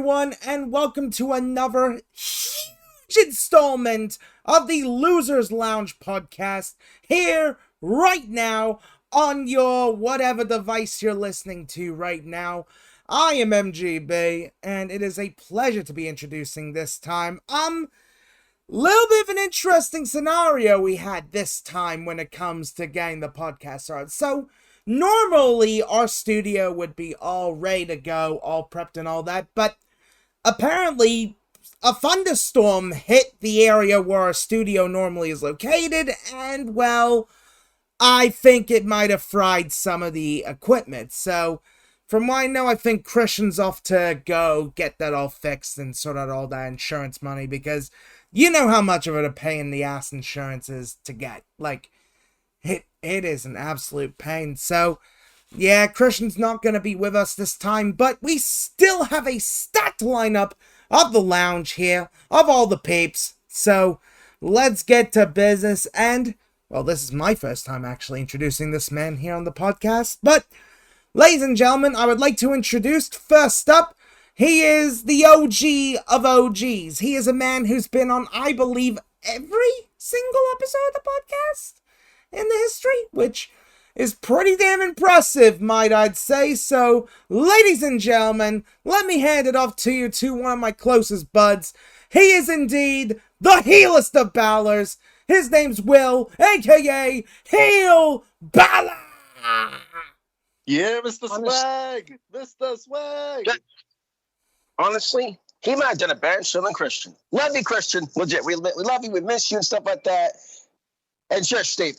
everyone, and welcome to another huge installment of the Losers Lounge podcast here, right now, on your whatever device you're listening to right now. I am MGB, and it is a pleasure to be introducing this time. Little bit of an interesting scenario we had this time when it comes to getting the podcast started. So, normally, our studio would be all ready to go, all prepped and all that, but apparently a thunderstorm hit the area where our studio normally is located, and, well, I think it might have fried some of the equipment. So, from what I know, I think Christian's off to go get that all fixed and sort out all that insurance money, because you know how much of it a pain in the ass insurance is to get. Like, it is an absolute pain. So, yeah, Christian's not going to be with us this time, but we still have a stacked lineup of the lounge here, of all the peeps. So, let's get to business. And, well, this is my first time actually introducing this man here on the podcast. But, ladies and gentlemen, I would like to introduce, first up, he is the OG of OGs. He is a man who's been on, I believe, every single episode of the podcast in the history, which is pretty damn impressive, might I say. So, ladies and gentlemen, let me hand it off to you to one of my closest buds. He is indeed the heelest of Balors. His name's Will, aka Heel Balor. Yeah, Mr. Swag! Mr. Swag! Honestly, he might have done a better show than Christian. Love you, Christian. Legit. We love you. We miss you and stuff like that. And sure, Steve.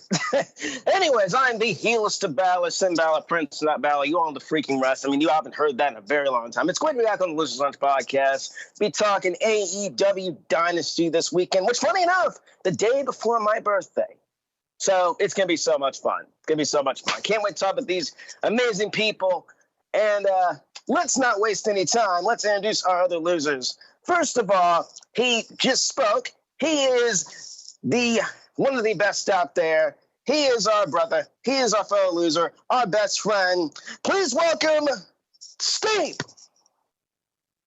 Anyways, I'm the heelest of Balor, Sin Balor, Prince, not Balor. You all the freaking rest. I mean, you haven't heard that in a very long time. It's great to be back on the Losers Lunch podcast. Be talking AEW Dynasty this weekend, which, funny enough, the day before my birthday. So it's going to be so much fun. It's going to be so much fun. Can't wait to talk with these amazing people. And let's not waste any time. Let's introduce our other losers. First of all, he just spoke. He is one of the best out there. He is our brother. He is our fellow loser, our best friend. Please welcome Steve.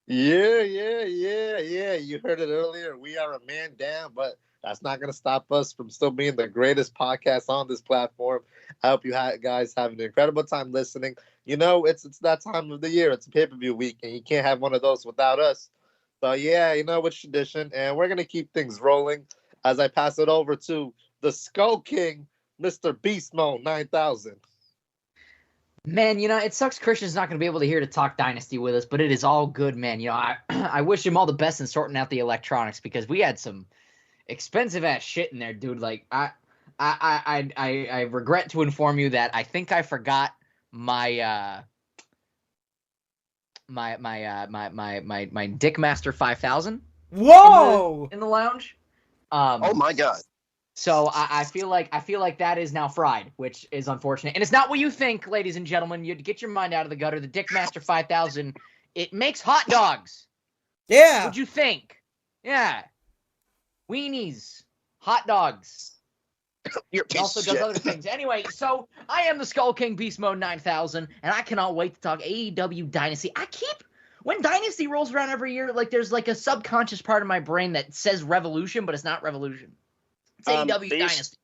Yeah. You heard it earlier. We are a man down, but that's not going to stop us from still being the greatest podcast on this platform. I hope you guys have an incredible time listening. You know, it's that time of the year. It's a pay-per-view week, and you can't have one of those without us. So, yeah, you know, it's tradition, and we're going to keep things rolling as I pass it over to the Skull King, Mr. BeastMode 9000. Man, you know, it sucks Christian's not going to be able to hear to talk Dynasty with us, but it is all good, man. You know, I wish him all the best in sorting out the electronics, because we had some expensive ass shit in there, dude. Like, I regret to inform you that I think I forgot my Dickmaster 5000. Whoa! In the lounge. Oh my God. So I feel like that is now fried, which is unfortunate. And it's not what you think, ladies and gentlemen. You get your mind out of the gutter. The Dickmaster 5000, it makes hot dogs. Yeah. What'd you think? Yeah. Weenies. Hot dogs. It also does other things. Anyway, so I am the Skull King BeastMode 9000, and I cannot wait to talk AEW Dynasty. When Dynasty rolls around every year, like there's like a subconscious part of my brain that says Revolution, but it's not Revolution. It's AEW Dynasty.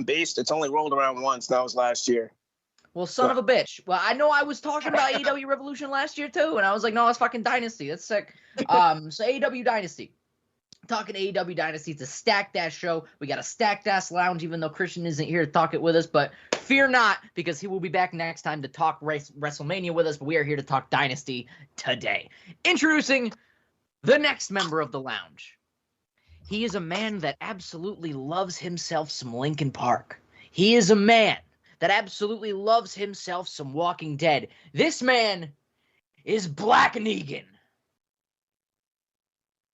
Beast. It's only rolled around once. That was last year. Well, son of a bitch. Well, I know I was talking about AEW Revolution last year too, and I was like, no, it's fucking Dynasty. That's sick. So AEW Dynasty. Talking AEW Dynasty. It's a stacked-ass show. We got a stacked-ass lounge, even though Christian isn't here to talk it with us. But fear not, because he will be back next time to talk WrestleMania with us. But we are here to talk Dynasty today. Introducing the next member of the lounge. He is a man that absolutely loves himself some Linkin Park. He is a man that absolutely loves himself some Walking Dead. This man is Black Neagan.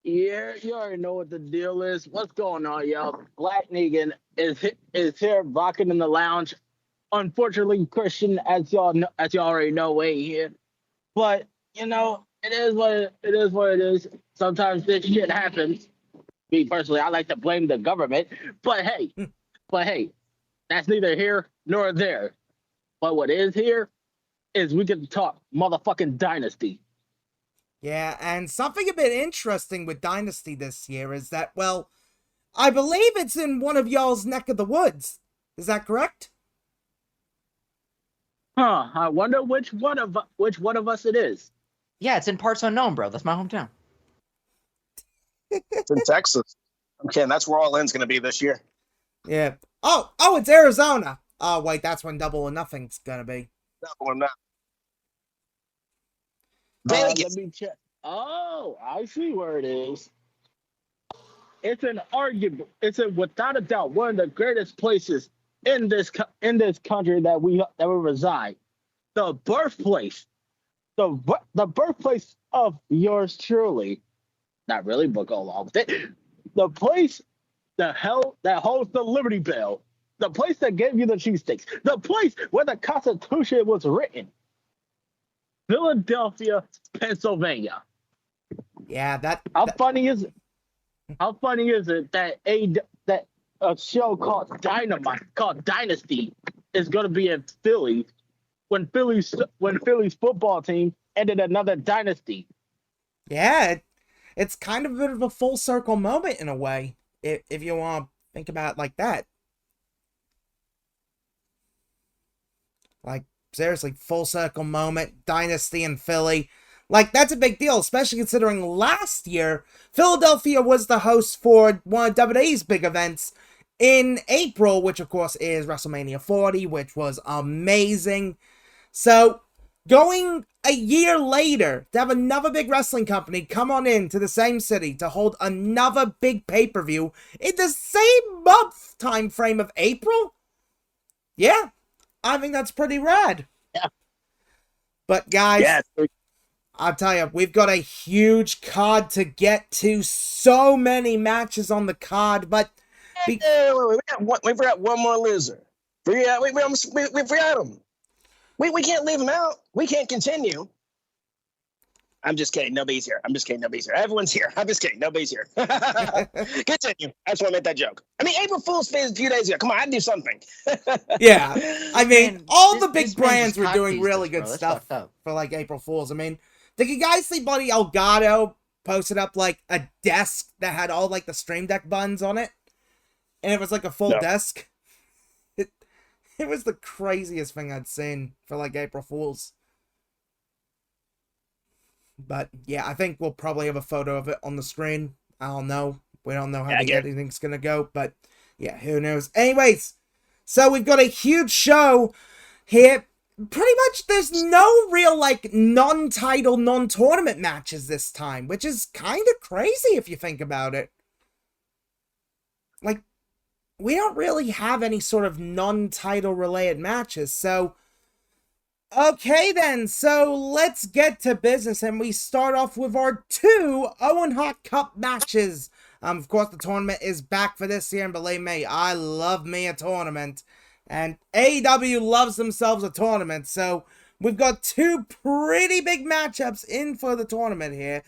Yeah, you already know what the deal is. What's going on, y'all? Black Neagan is here rocking in the lounge. Unfortunately, Christian, as y'all already know, ain't here. But you know, it is what it is. Sometimes this shit happens. Me personally, I like to blame the government. But hey, that's neither here nor there. But what is here is we get to talk motherfucking Dynasty. Yeah, and something a bit interesting with Dynasty this year is that, well, I believe it's in one of y'all's neck of the woods. Is that correct? Huh? I wonder which one of us it is. Yeah, it's in parts unknown, bro. That's my hometown. It's in Texas. Okay, and that's where All In's going to be this year. Yeah. Oh, it's Arizona. Oh, wait, that's when Double or Nothing's gonna be. No, not. Let me check. Oh, I see where it is. It's an arguable. It's without a doubt one of the greatest places in this country that we reside. The birthplace, the birthplace of yours truly. Not really, but go along with it. The place, the hell that holds the Liberty Bell. The place that gave you the cheesesteaks. The place where the Constitution was written. Philadelphia, Pennsylvania. Yeah, How funny is it that a show called Dynasty is going to be in Philly when Philly's football team ended another dynasty? Yeah, it's kind of a bit of a full circle moment in a way, if you want to think about it like that. Like, seriously, full circle moment, Dynasty in Philly. Like, that's a big deal, especially considering last year, Philadelphia was the host for one of WWE's big events in April, which of course is WrestleMania 40, which was amazing. So, going a year later to have another big wrestling company come on in to the same city to hold another big pay-per-view in the same month time frame of April? Yeah, I think that's pretty rad. Yeah. But guys, Yeah. I'll tell you, we've got a huge card to get to. So many matches on the card, but We forgot one more loser. We forgot him. We can't leave him out. We can't continue. I'm just kidding. Nobody's here. Everyone's here. I'm just kidding. Nobody's here. Continue. I just want to make that joke. I mean, April Fool's Day is a few days ago. Come on, I'd do something. Yeah. I mean, Man, all the this big man brands just were cock doing teased really us, good bro. That's stuff fucked up. for like April Fools. I mean, did you guys see Buddy Elgato posted up like a desk that had all like the Stream Deck buttons on it? And it was like a full No. desk. It was the craziest thing I'd seen for like April Fools. But yeah, I think we'll probably have a photo of it on the screen. I don't know. We don't know how the editing's gonna go, but yeah, who knows? Anyways, so we've got a huge show here. Pretty much there's no real like non-title, non-tournament matches this time, which is kind of crazy if you think about it. Like, we don't really have any sort of non-title related matches, so okay then, so let's get to business, and we start off with our two Owen Hart Cup matches. Of course, the tournament is back for this year, and believe me, I love me a tournament, and AEW loves themselves a tournament, so we've got two pretty big matchups in for the tournament here,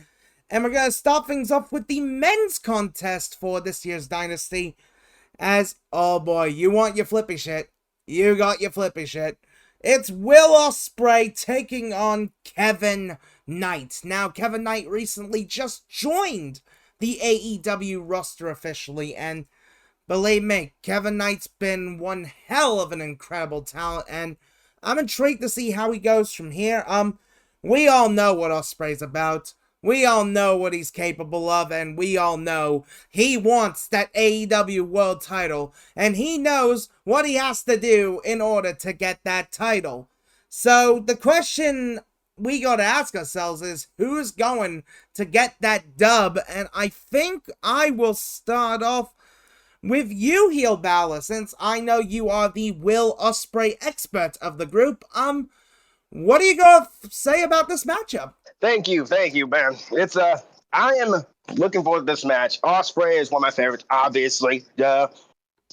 and we're going to start things off with the men's contest for this year's Dynasty, as, oh boy, you want your flippy shit, you got your flippy shit. It's Will Ospreay taking on Kevin Knight. Now, Kevin Knight recently just joined the AEW roster officially, and believe me, Kevin Knight's been one hell of an incredible talent, and I'm intrigued to see how he goes from here. We all know what Ospreay's about. We all know what he's capable of, and we all know he wants that AEW World title, and he knows what he has to do in order to get that title. So the question we gotta ask ourselves is, who's going to get that dub? And I think I will start off with you, Heel Balor, since I know you are the Will Ospreay expert of the group. What are you gonna say about this matchup? Thank you, man. It's I am looking forward to this match. Ospreay is one of my favorites, obviously. What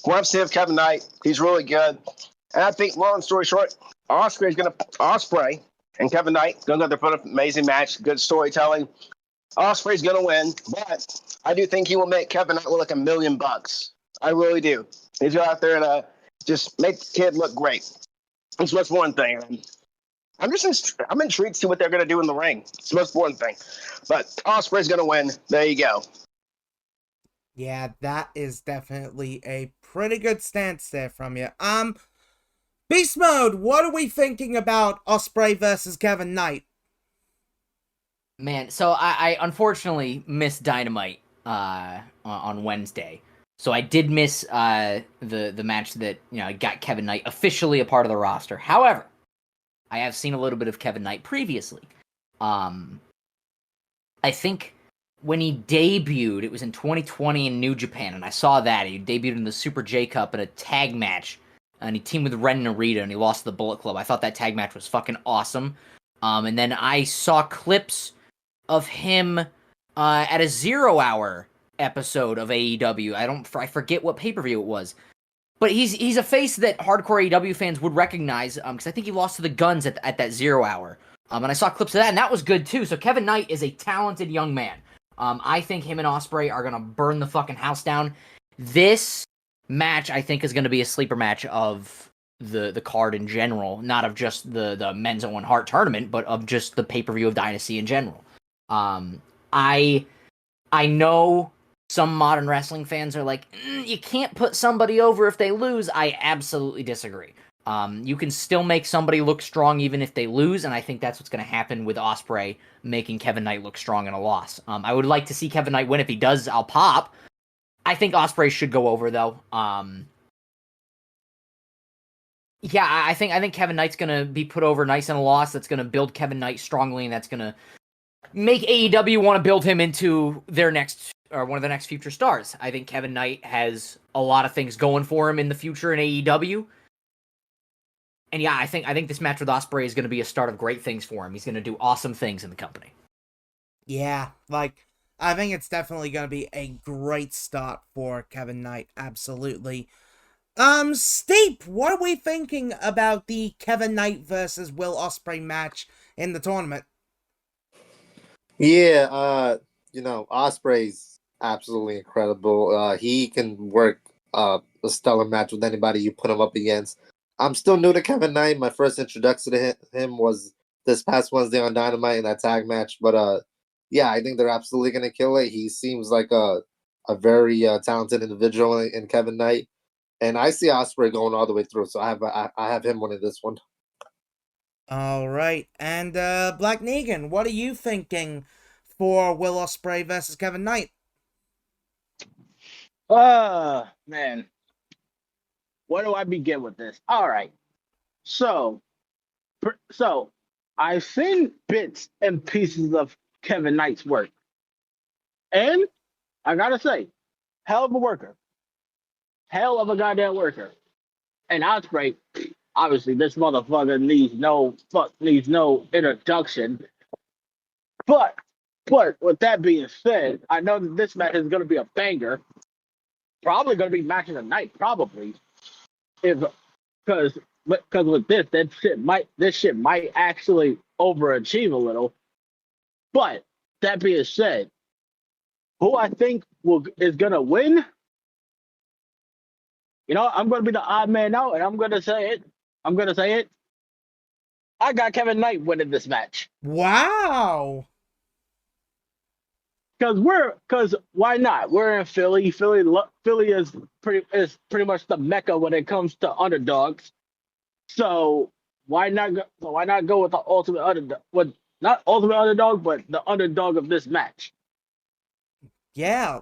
I've seen of Kevin Knight, he's really good. And I think, long story short, Ospreay and Kevin Knight gonna put up an amazing match, good storytelling. Ospreay's gonna win, but I do think he will make Kevin Knight look like $1 million. I really do. He's go out there and just make the kid look great. That's one thing. I'm intrigued to see what they're going to do in the ring. It's the most important thing. But Ospreay's going to win. There you go. Yeah, that is definitely a pretty good stance there from you. Beast Mode, what are we thinking about Ospreay versus Kevin Knight? Man, so I unfortunately missed Dynamite on Wednesday. So I did miss the match that, you know, got Kevin Knight officially a part of the roster. However, I have seen a little bit of Kevin Knight previously. I think when he debuted, it was in 2020 in New Japan, and I saw that. He debuted in the Super J Cup in a tag match, and he teamed with Ren Narita, and he lost to the Bullet Club. I thought that tag match was fucking awesome. And then I saw clips of him at a 0 Hour episode of AEW. I forget what pay-per-view it was. But he's a face that hardcore AEW fans would recognize, because I think he lost to the Guns at that 0 Hour. And I saw clips of that, and that was good too. So Kevin Knight is a talented young man. I think him and Ospreay are going to burn the fucking house down. This match, I think, is going to be a sleeper match of the card in general. Not of just the men's Owen Hart tournament, but of just the pay-per-view of Dynasty in general. I know some modern wrestling fans are like, you can't put somebody over if they lose. I absolutely disagree. You can still make somebody look strong even if they lose, and I think that's what's going to happen with Ospreay making Kevin Knight look strong in a loss. I would like to see Kevin Knight win. If he does, I'll pop. I think Ospreay should go over, though. Yeah, I think Kevin Knight's going to be put over nice in a loss. That's going to build Kevin Knight strongly, and that's going to make AEW want to build him into their next, or one of the next future stars. I think Kevin Knight has a lot of things going for him in the future in AEW. And yeah, I think this match with Ospreay is going to be a start of great things for him. He's going to do awesome things in the company. Yeah, I think it's definitely going to be a great start for Kevin Knight. Absolutely. Steep, what are we thinking about the Kevin Knight versus Will Ospreay match in the tournament? Yeah, Osprey's absolutely incredible. He can work a stellar match with anybody you put him up against. I'm still new to Kevin Knight. My first introduction to him was this past Wednesday on Dynamite in that tag match. But yeah, I think they're absolutely going to kill it. He seems like a very talented individual in Kevin Knight. And I see Ospreay going all the way through. So I have him winning this one. All right. And Black Neagan, what are you thinking for Will Ospreay versus Kevin Knight? Man. Where do I begin with this? All right. So I've seen bits and pieces of Kevin Knight's work. And I gotta say, hell of a worker. Hell of a goddamn worker. And Ospreay, obviously, this motherfucker needs no introduction. But with that being said, I know that this match is gonna be a banger. Probably gonna be match of the night, probably. Because with this shit might actually overachieve a little. But that being said, who I think is gonna win? You know, I'm gonna be the odd man out, and I'm gonna say it. I got Kevin Knight winning this match. Wow. Because why not? We're in Philly. Philly is pretty much the mecca when it comes to underdogs. So why not go with the ultimate underdog? With not ultimate underdog, but the underdog of this match. Yeah,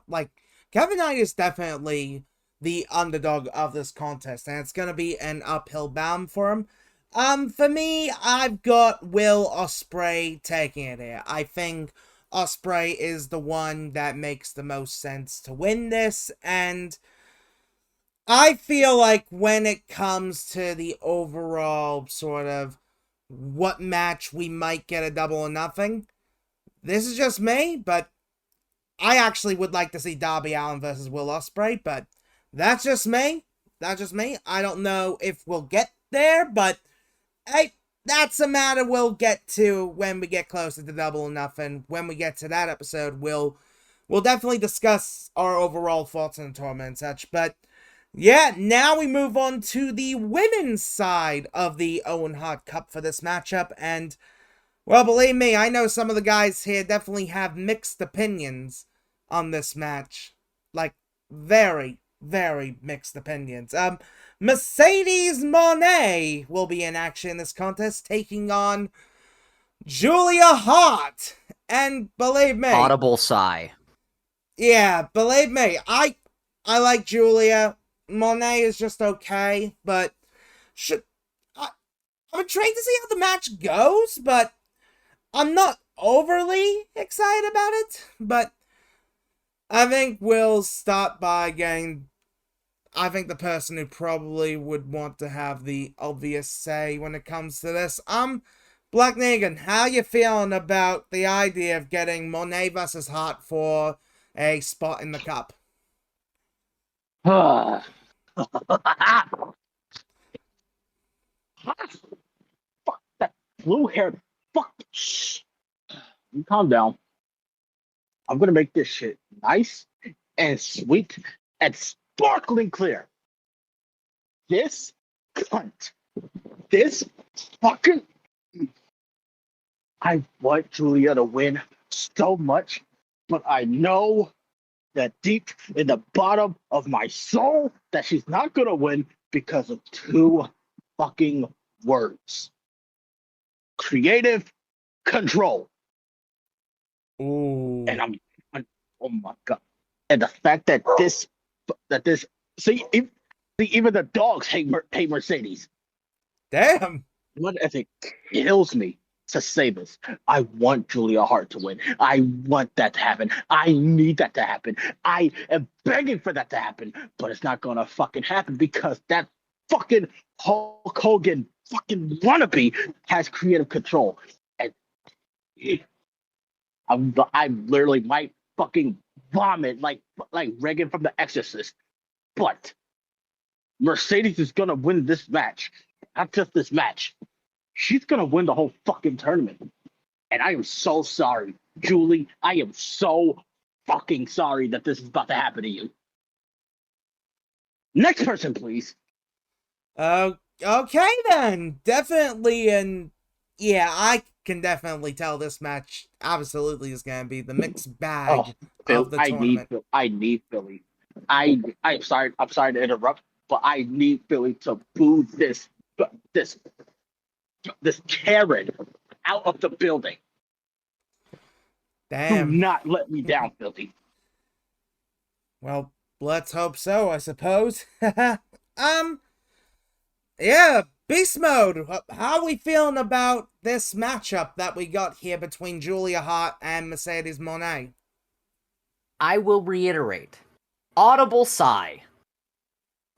Kevin Knight is definitely the underdog of this contest, and it's gonna be an uphill bound for him. For me, I've got Will Ospreay taking it here. I think Ospreay is the one that makes the most sense to win this, and I feel like when it comes to the overall sort of what match we might get a double or nothing, this is just me, but I actually would like to see Darby Allin versus Will Ospreay, but that's just me. I don't know if we'll get there, but hey, that's a matter we'll get to when we get closer to Double or Nothing. When we get to that episode, we'll definitely discuss our overall thoughts on the tournament and such. But Yeah, now we move on to the women's side of the Owen Hart Cup for this matchup, and, well, believe me, I know some of the guys here definitely have mixed opinions on this match. Like, very, very mixed opinions. Mercedes Moné will be in action in this contest, taking on Julia Hart. And believe me, Audible sigh. yeah, believe me, I like Julia. Monet is just okay, but I'm intrigued to see how the match goes, but I'm not overly excited about it. But I think we'll start by getting, I think, the person who probably would want to have the obvious say when it comes to this. Black Neagan, how you feeling about the idea of getting Monet versus Hart for a spot in the cup? Fuck that blue haired fuck. Shh. You calm down. I'm gonna make this shit nice and sweet and sparkling clear. This cunt. This fucking. I want Julia to win so much, but I know that deep in the bottom of my soul that she's not gonna win because of two fucking words. Creative control. Ooh. And I'm oh my god. And the fact that this see even the dogs hate Mercedes. Damn. What if it kills me to say this? I want Julia Hart to win. I want that to happen. I need that to happen. I am begging for that to happen, but it's not gonna fucking happen because that fucking Hulk Hogan fucking wannabe has creative control. And I literally might fucking vomit like Reagan from The Exorcist. But Mercedes is gonna win this match. Not just this match. She's gonna win the whole fucking tournament. And I am so sorry, Julie. I am so fucking sorry that this is about to happen to you. Next person, please. Okay then. Definitely, and yeah, I can definitely tell this match absolutely is gonna be the mixed bag of the tournament. I need Philly. I'm sorry to interrupt, but I need Philly to boo this Karen out of the building. Damn. Do not let me down, Philly. Well, let's hope so, I suppose. Yeah, BeastMode, how are we feeling about this matchup that we got here between Julia Hart and Mercedes Moné? I will reiterate. Audible sigh.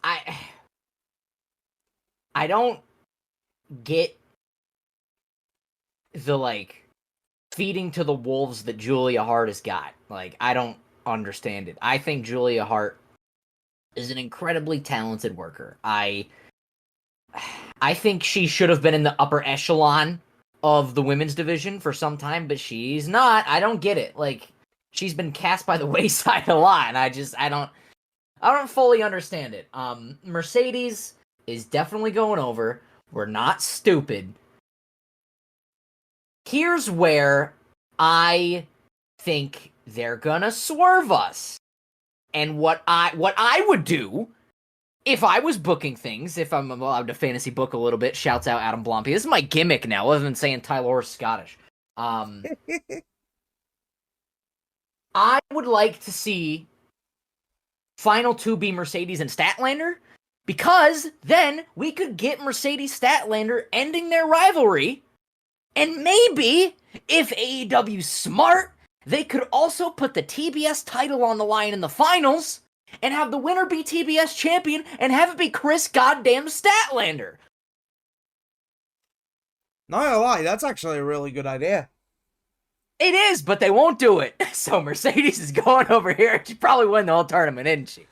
I don't get the, feeding to the wolves that Julia Hart has got. I don't understand it. I think Julia Hart is an incredibly talented worker. I think she should have been in the upper echelon of the women's division for some time, but she's not. I don't get it. She's been cast by the wayside a lot, and I don't fully understand it. Mercedes is definitely going over. We're not stupid. Here's where I think they're gonna swerve us. And what I would do if I was booking things, if I'm allowed to fantasy book a little bit, shouts out Adam Blompy. This is my gimmick now, other than saying Tylore is Scottish. I would like to see Final 2 be Mercedes and Statlander, because then we could get Mercedes Statlander ending their rivalry, and maybe, if AEW's smart, they could also put the TBS title on the line in the finals, and have the winner be TBS champion, and have it be Chris goddamn Statlander. Not gonna lie, that's actually a really good idea. It is, but they won't do it. So Mercedes is going over here. She'd probably win the whole tournament, isn't she?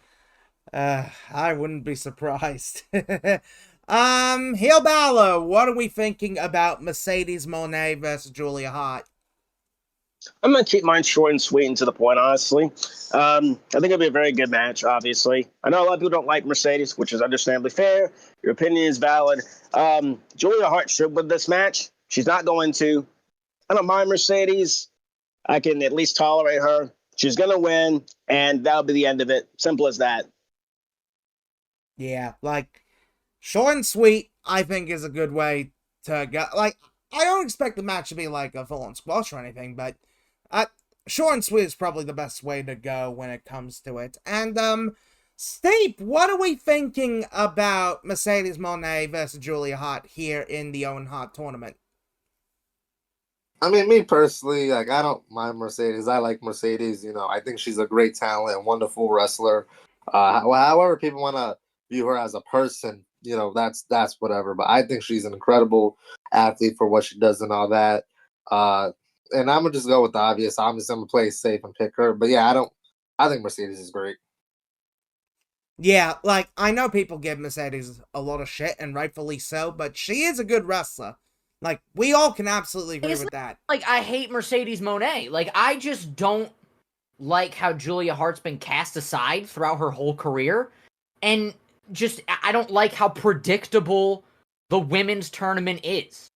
I wouldn't be surprised. Heel Balor, what are we thinking about Mercedes Moné versus Julia Hart? I'm going to keep mine short and sweet and to the point, honestly. I think it'll be a very good match, obviously. I know a lot of people don't like Mercedes, which is understandably fair. Your opinion is valid. Julia Hart should win this match. She's not going to. I don't mind Mercedes. I can at least tolerate her. She's going to win, and that'll be the end of it. Simple as that. Yeah, like, short and sweet, I think, is a good way to go. Like, I don't expect the match to be like a full-on squash or anything, but short and sweet is probably the best way to go when it comes to it. And, Steve, what are we thinking about Mercedes Moné versus Julia Hart here in the Owen Hart tournament? I mean, me personally, like, I don't mind Mercedes. I like Mercedes. You know, I think she's a great talent and wonderful wrestler. However people want to view her as a person, you know, that's whatever. But I think she's an incredible athlete for what she does and all that. And I'm gonna just go with the obvious. Obviously, I'm gonna play it safe and pick her. But yeah, I think Mercedes is great. Yeah, like, I know people give Mercedes a lot of shit, and rightfully so, but she is a good wrestler. Like, we all can absolutely agree with that. Like, I hate Mercedes Moné. Like, I just don't like how Julia Hart's been cast aside throughout her whole career. And just, I don't like how predictable the women's tournament is.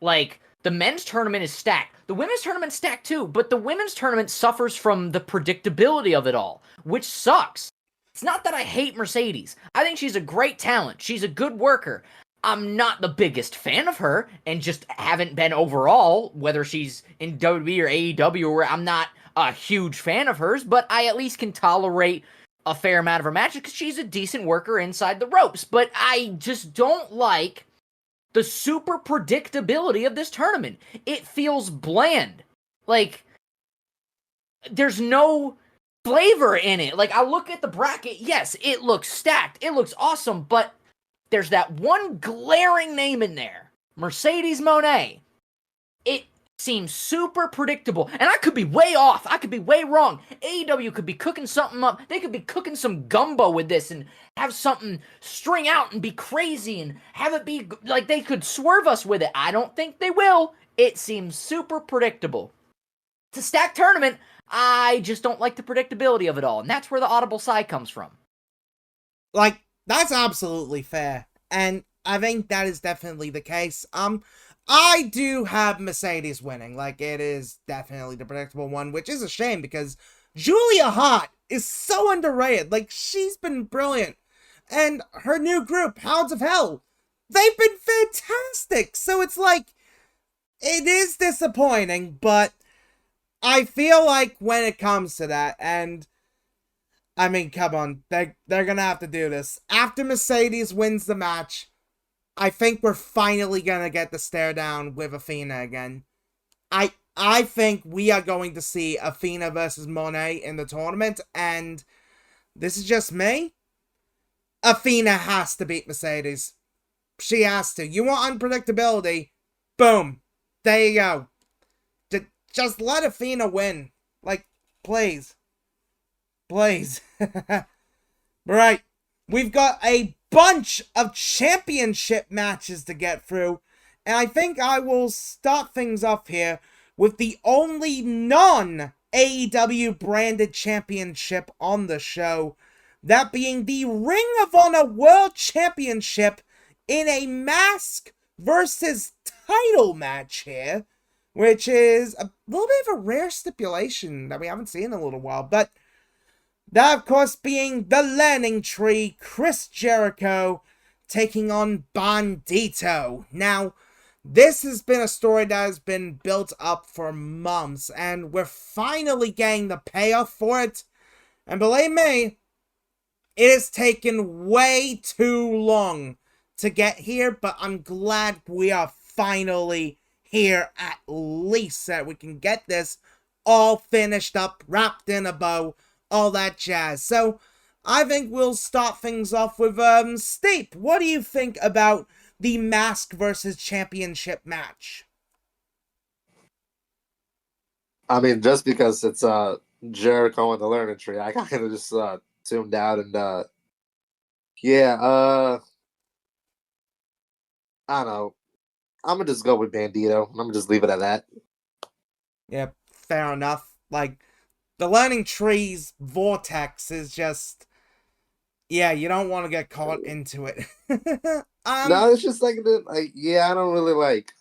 Like, the men's tournament is stacked. The women's tournament's stacked too, but the women's tournament suffers from the predictability of it all, which sucks. It's not that I hate Mercedes. I think she's a great talent. She's a good worker. I'm not the biggest fan of her, and just haven't been overall, whether she's in WWE or AEW, or I'm not a huge fan of hers, but I at least can tolerate a fair amount of her matches because she's a decent worker inside the ropes. But I just don't like the super predictability of this tournament. It feels bland. Like, there's no flavor in it. Like, I look at the bracket, yes, it looks stacked, it looks awesome, but there's that one glaring name in there, Mercedes Moné. It seems super predictable, and I could be way off, I could be way wrong. AEW could be cooking something up, they could be cooking some gumbo with this and have something string out and be crazy and have it be, like, they could swerve us with it. I don't think they will. It seems super predictable. It's a stacked tournament. I just don't like the predictability of it all, and that's where the audible sigh comes from. Like, that's absolutely fair, and I think that is definitely the case. I do have Mercedes winning. Like, it is definitely the predictable one, which is a shame because Julia Hart is so underrated. Like, she's been brilliant, and her new group, Hounds of Hell, they've been fantastic. So it's like, it is disappointing, but I feel like when it comes to that, and I mean, come on, they're gonna have to do this. After Mercedes wins the match, I think we're finally gonna get the stare down with Athena again. I think we are going to see Athena versus Moné in the tournament, and this is just me. Athena has to beat Mercedes. She has to. You want unpredictability? Boom. There you go. Just let Athena win. Like, please. Please. Right. We've got a bunch of championship matches to get through. And I think I will start things off here with the only non-AEW branded championship on the show. That being the Ring of Honor World Championship in a mask versus title match here. Which is a little bit of a rare stipulation that we haven't seen in a little while. But that, of course, being the Learning Tree, Chris Jericho taking on Bandito. Now, this has been a story that has been built up for months, and we're finally getting the payoff for it. And believe me, it has taken way too long to get here, but I'm glad we are finally here at least, that we can get this all finished up, wrapped in a bow, all that jazz. So I think we'll start things off with Steve. What do you think about the mask versus championship match? I mean, just because it's Jericho and the Learning Tree, I kind of just tuned out and yeah, I don't know. I'm gonna just go with Bandito. I'm gonna just leave it at that. Yep. fair enough. Like, the learning tree's vortex is just, yeah, you don't want to get caught into it. No, it's just like, yeah, I don't really like.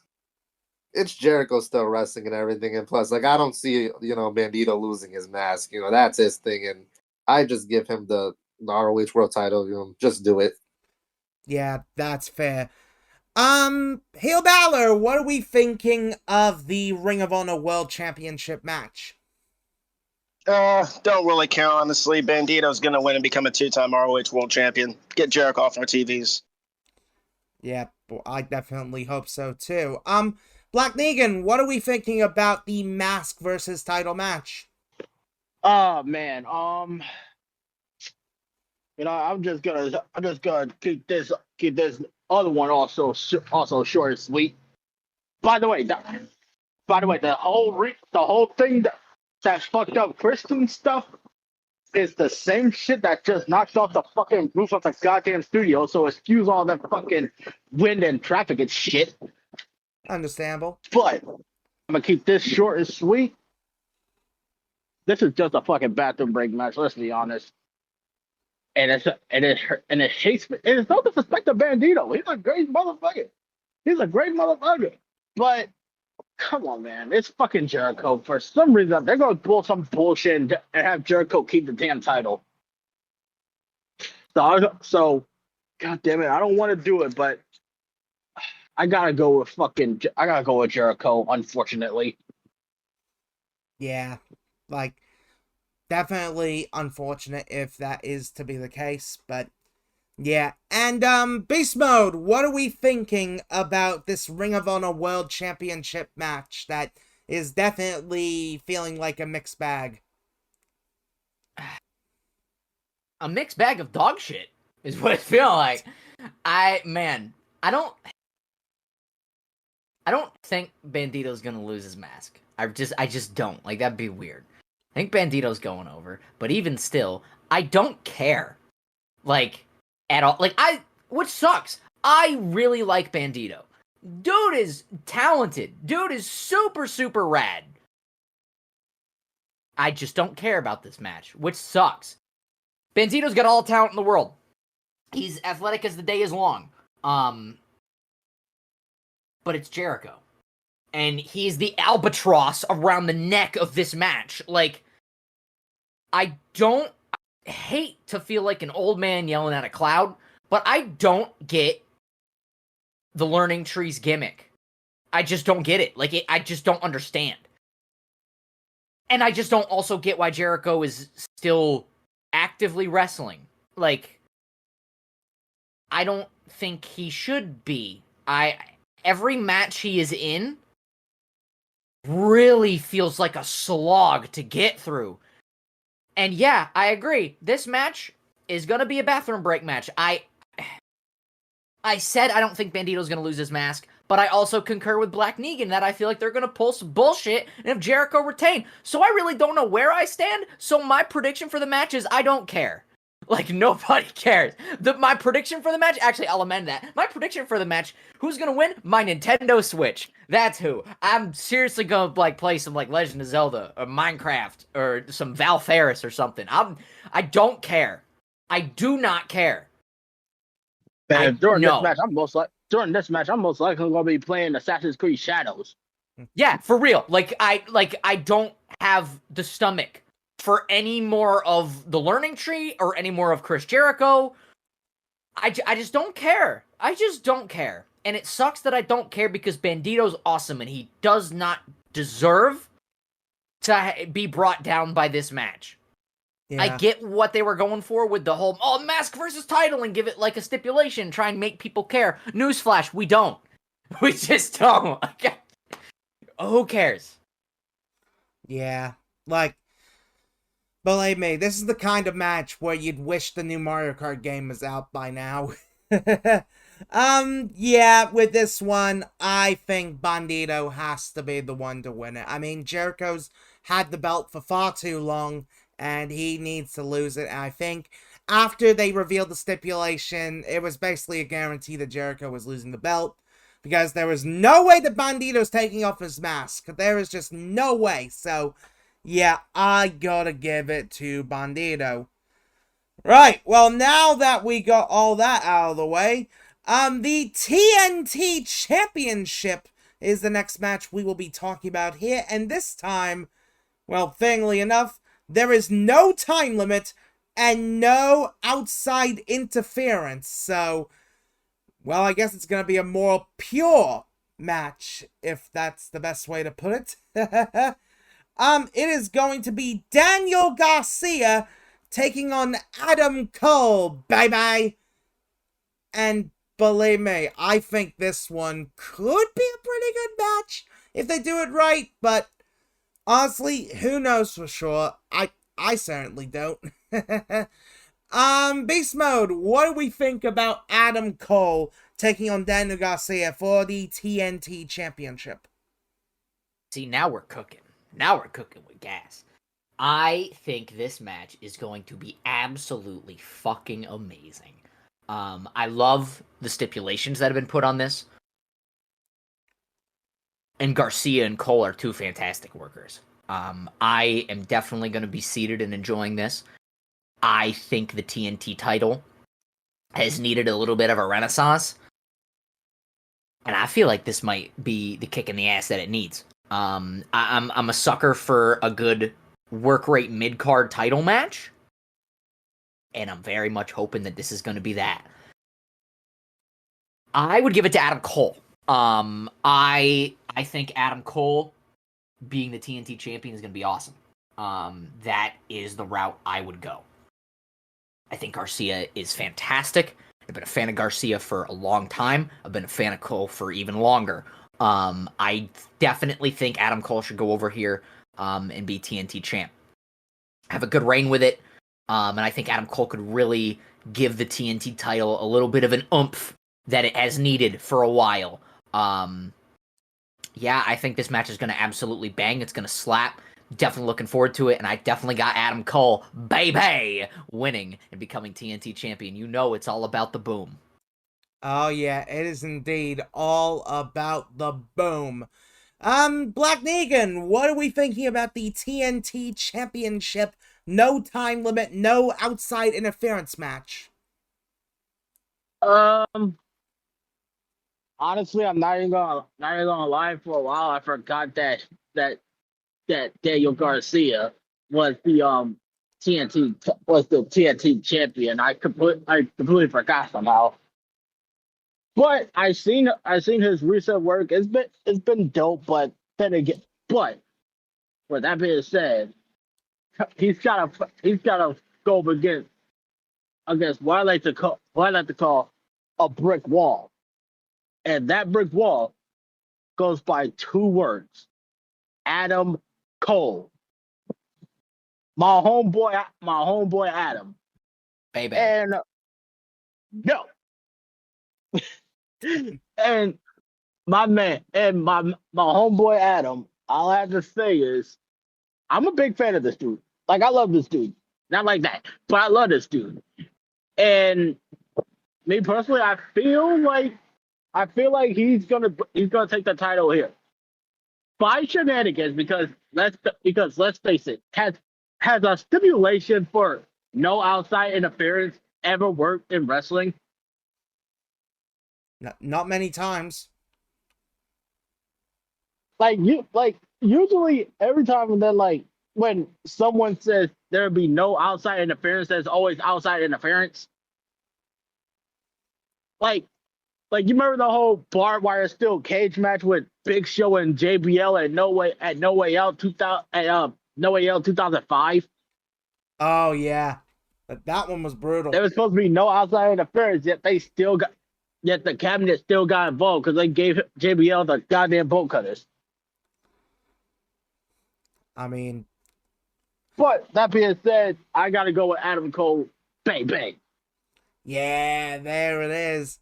It's Jericho still wrestling and everything, and plus, like, I don't see Bandito losing his mask. That's his thing, and I just give him the ROH World Title. Just do it. Yeah, that's fair. Heel Balor, what are we thinking of the Ring of Honor World Championship match? Don't really care, honestly. Bandito's gonna win and become a 2-time ROH World Champion. Get Jericho off our TVs. Yeah, I definitely hope so too. Black Neagan, what are we thinking about the mask versus title match? Oh man, I'm just gonna keep this other one also short and sweet. By the way, the whole thing that fucked up Christian stuff is the same shit that just knocked off the fucking roof of the goddamn studio. So excuse all that fucking wind and traffic and shit. Understandable. But I'm gonna keep this short and sweet. This is just a fucking bathroom break match. Let's be honest. And it's no disrespect to Bandito. He's a great motherfucker. But come on, man. It's fucking Jericho. For some reason, they're gonna pull some bullshit and have Jericho keep the damn title. So God damn it, I don't want to do it, but I gotta go with Jericho, unfortunately. Yeah, like, definitely unfortunate if that is to be the case, but yeah. And Beast Mode, what are we thinking about this Ring of Honor World Championship match that is definitely feeling like a mixed bag? A mixed bag of dog shit is what it feels like. I don't think Bandito's gonna lose his mask. I just don't. Like, that'd be weird. I think Bandito's going over, but even still, I don't care. Like, at all. Like, which sucks. I really like Bandito. Dude is talented. Dude is super, super rad. I just don't care about this match, which sucks. Bandito's got all the talent in the world. He's athletic as the day is long. But it's Jericho. And he's the albatross around the neck of this match. Like, I hate to feel like an old man yelling at a cloud, but I don't get the learning trees gimmick. I just don't get it. Like, I just don't understand. And I just don't also get why Jericho is still actively wrestling. Like, I don't think he should be. Every match he is in really feels like a slog to get through. And yeah, I agree. This match is going to be a bathroom break match. I said I don't think Bandito's going to lose his mask, but I also concur with Black Neagan that I feel like they're going to pull some bullshit and have Jericho retain. So I really don't know where I stand. So my prediction for the match is I don't care. Like, nobody cares. My prediction for the match, actually, I'll amend that. My prediction for the match, who's gonna win? My Nintendo Switch. That's who. I'm seriously gonna, like, play some, like, Legend of Zelda, or Minecraft, or some Val Ferris or something. I don't care. I do not care. And during this match, I'm most likely gonna be playing Assassin's Creed Shadows. Yeah, for real. Like, I don't have the stomach for any more of the learning tree or any more of Chris Jericho. I just don't care. I just don't care. And it sucks that I don't care because Bandito's awesome and he does not deserve to be brought down by this match. Yeah. I get what they were going for with the whole, mask versus title and give it like a stipulation, try and make people care. Newsflash, we don't. We just don't. Who cares? Yeah, like, believe me, this is the kind of match where you'd wish the new Mario Kart game was out by now. Yeah, with this one, I think Bandito has to be the one to win it. I mean, Jericho's had the belt for far too long, and he needs to lose it. And I think after they revealed the stipulation, it was basically a guarantee that Jericho was losing the belt. because there is no way that Bandito's taking off his mask. There is just no way. So, yeah, I gotta give it to Bandito. Right, well, now that we got all that out of the way, the TNT Championship is the next match we will be talking about here, and this time, well, thankfully enough, there is no time limit and no outside interference, so, well, I guess it's going to be a more pure match, if that's the best way to put it. It is going to be Daniel Garcia taking on Adam Cole, bye-bye. And believe me, I think this one could be a pretty good match if they do it right, but honestly, who knows for sure? I certainly don't. Beast Mode, what do we think about Adam Cole taking on Daniel Garcia for the TNT Championship? See, now we're cooking. Now we're cooking with gas. I think this match is going to be absolutely fucking amazing. I love the stipulations that have been put on this. And Garcia and Cole are two fantastic workers. I am definitely going to be seated and enjoying this. I think the TNT title has needed a little bit of a renaissance. And I feel like this might be the kick in the ass that it needs. I'm a sucker for a good work rate mid-card title match. And I'm very much hoping that this is going to be that. I would give it to Adam Cole. I think Adam Cole being the TNT champion is going to be awesome. That is the route I would go. I think Garcia is fantastic. I've been a fan of Garcia for a long time. I've been a fan of Cole for even longer. I definitely think Adam Cole should go over here and be TNT champ. Have a good reign with it. And I think Adam Cole could really give the TNT title a little bit of an oomph that it has needed for a while. Yeah, I think this match is going to absolutely bang. It's going to slap. Definitely looking forward to it. And I definitely got Adam Cole, baby, winning and becoming TNT champion. You know it's all about the boom. Oh, yeah, it is indeed all about the boom. Black Neagan, what are we thinking about the TNT Championship? No time limit, no outside interference match. Honestly, I'm not even gonna lie. For a while, I forgot that Daniel Garcia was the TNT champion. I completely forgot somehow. But I seen his recent work. It's been dope. But then again, with that being said, he's gotta go against what I like to call a brick wall, and that brick wall goes by two words: Adam Cole. My homeboy Adam. Baby. And no. And my man and my homeboy Adam, all I have to say is I'm a big fan of this dude. Like, I love this dude. Not like that, but I love this dude. And me personally, I feel like he's gonna take the title here by shenanigans, because let's face it, has a stipulation for no outside interference ever worked in wrestling? Not many times. Usually every time, and then when someone says there'll be no outside interference, there's always outside interference. Like you remember the whole barbed wire steel cage match with Big Show and JBL at No Way Out 2005? Oh yeah, but that one was brutal. There was supposed to be no outside interference, yet the cabinet still got involved because they gave JBL the goddamn bolt cutters. I mean, but that being said, I gotta go with Adam Cole. Bang bang. Yeah, there it is.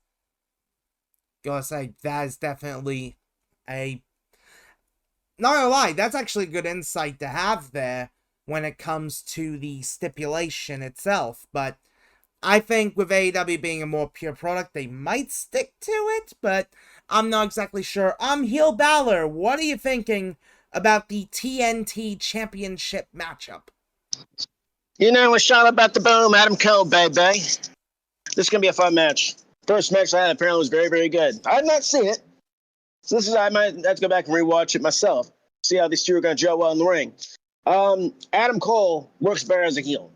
Gotta say, that is definitely not gonna lie, that's actually a good insight to have there when it comes to the stipulation itself. But I think with AEW being a more pure product, they might stick to it, but I'm not exactly sure. Heel Balor, what are you thinking about the TNT Championship matchup? You know, a shot about the boom, Adam Cole, baby. This is going to be a fun match. First match I had apparently was very, very good. I had not seen it. So I might have to go back and rewatch it myself. See how these two are going to gel well in the ring. Adam Cole works better as a heel.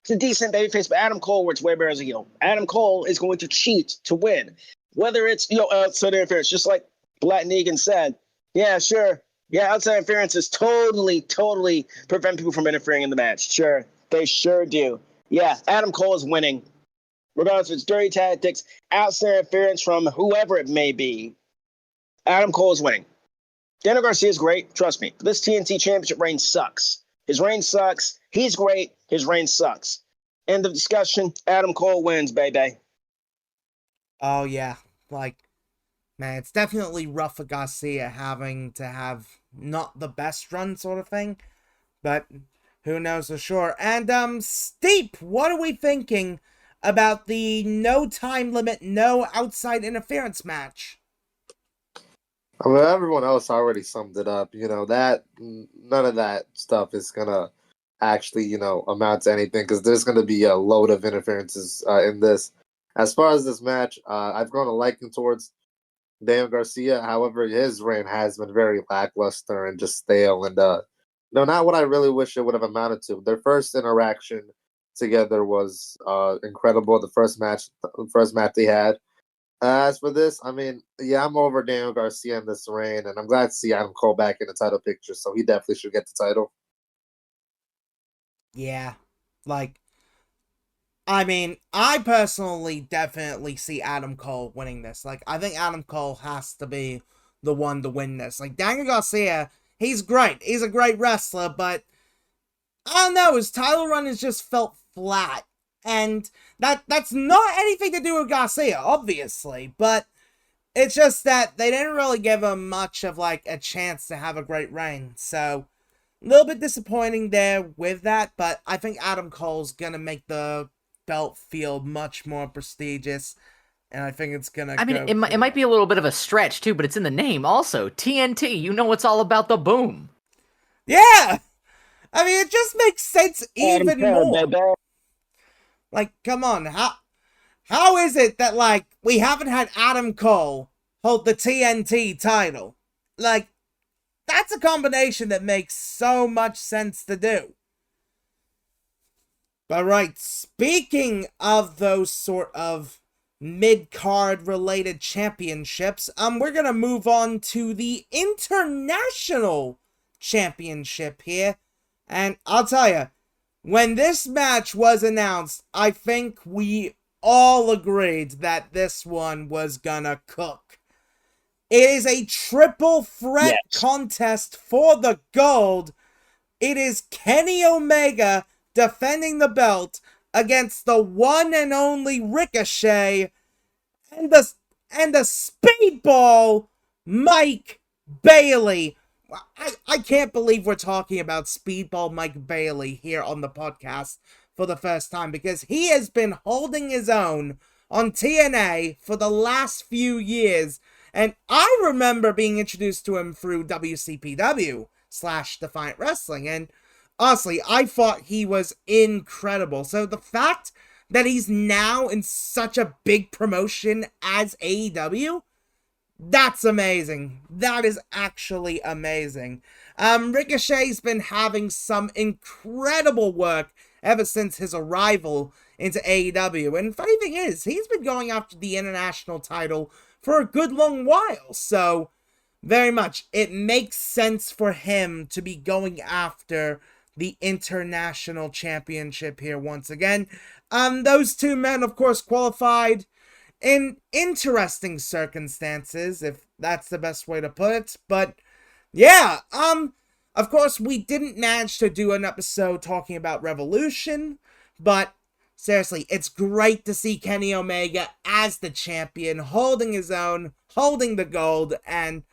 It's a decent babyface, but Adam Cole works way better as a heel. Adam Cole is going to cheat to win. Whether it's, outside interference, just like Black Neagan said. Yeah, sure. Yeah, outside interference is totally prevent people from interfering in the match. Sure, they sure do. Yeah, Adam Cole is winning. Regardless if it's dirty tactics, outside interference from whoever it may be, Adam Cole is winning. Daniel Garcia is great, trust me. This TNT Championship reign sucks. His reign sucks. He's great. His reign sucks. End of discussion. Adam Cole wins, baby. Oh, yeah. Man, it's definitely rough for Garcia having to have not the best run sort of thing. But who knows for sure. And, Steep, what are we thinking about the no time limit, no outside interference match? I mean, everyone else already summed it up. That none of that stuff is gonna actually, amount to anything because there's gonna be a load of interferences in this. As far as this match, I've grown a liking towards Daniel Garcia. However, his reign has been very lackluster and just stale, and not what I really wish it would have amounted to. Their first interaction together was incredible. The first match they had. As for this, I mean, yeah, I'm over Daniel Garcia in this reign, and I'm glad to see Adam Cole back in the title picture, so he definitely should get the title. Yeah, I mean, I personally definitely see Adam Cole winning this. I think Adam Cole has to be the one to win this. Daniel Garcia, he's great. He's a great wrestler, but I don't know, his title run has just felt flat. And that's not anything to do with Garcia, obviously, but it's just that they didn't really give him much of, a chance to have a great reign. So, a little bit disappointing there with that, but I think Adam Cole's gonna make the belt feel much more prestigious, and I think it's gonna it might be a little bit of a stretch, too, but it's in the name also. TNT, it's all about the boom. Yeah! I mean, it just makes sense even more. Come on, how is it that, we haven't had Adam Cole hold the TNT title? That's a combination that makes so much sense to do. But right, speaking of those sort of mid-card related championships, we're gonna move on to the International Championship here. And I'll tell you, when this match was announced, I think we all agreed that this one was gonna cook. It is a triple threat contest for the gold. It is Kenny Omega defending the belt against the one and only Ricochet and the speedball Mike Bailey. I can't believe we're talking about Speedball Mike Bailey here on the podcast for the first time, because he has been holding his own on TNA for the last few years, and I remember being introduced to him through WCPW/Defiant Wrestling, and honestly, I thought he was incredible. So the fact that he's now in such a big promotion as AEW, that's amazing. That is actually amazing. Ricochet's been having some incredible work ever since his arrival into AEW. And funny thing is, he's been going after the international title for a good long while. So, very much, it makes sense for him to be going after the international championship here once again. Those two men, of course, qualified in interesting circumstances, if that's the best way to put it. But yeah, of course, we didn't manage to do an episode talking about Revolution, but seriously, it's great to see Kenny Omega as the champion, holding his own, holding the gold, and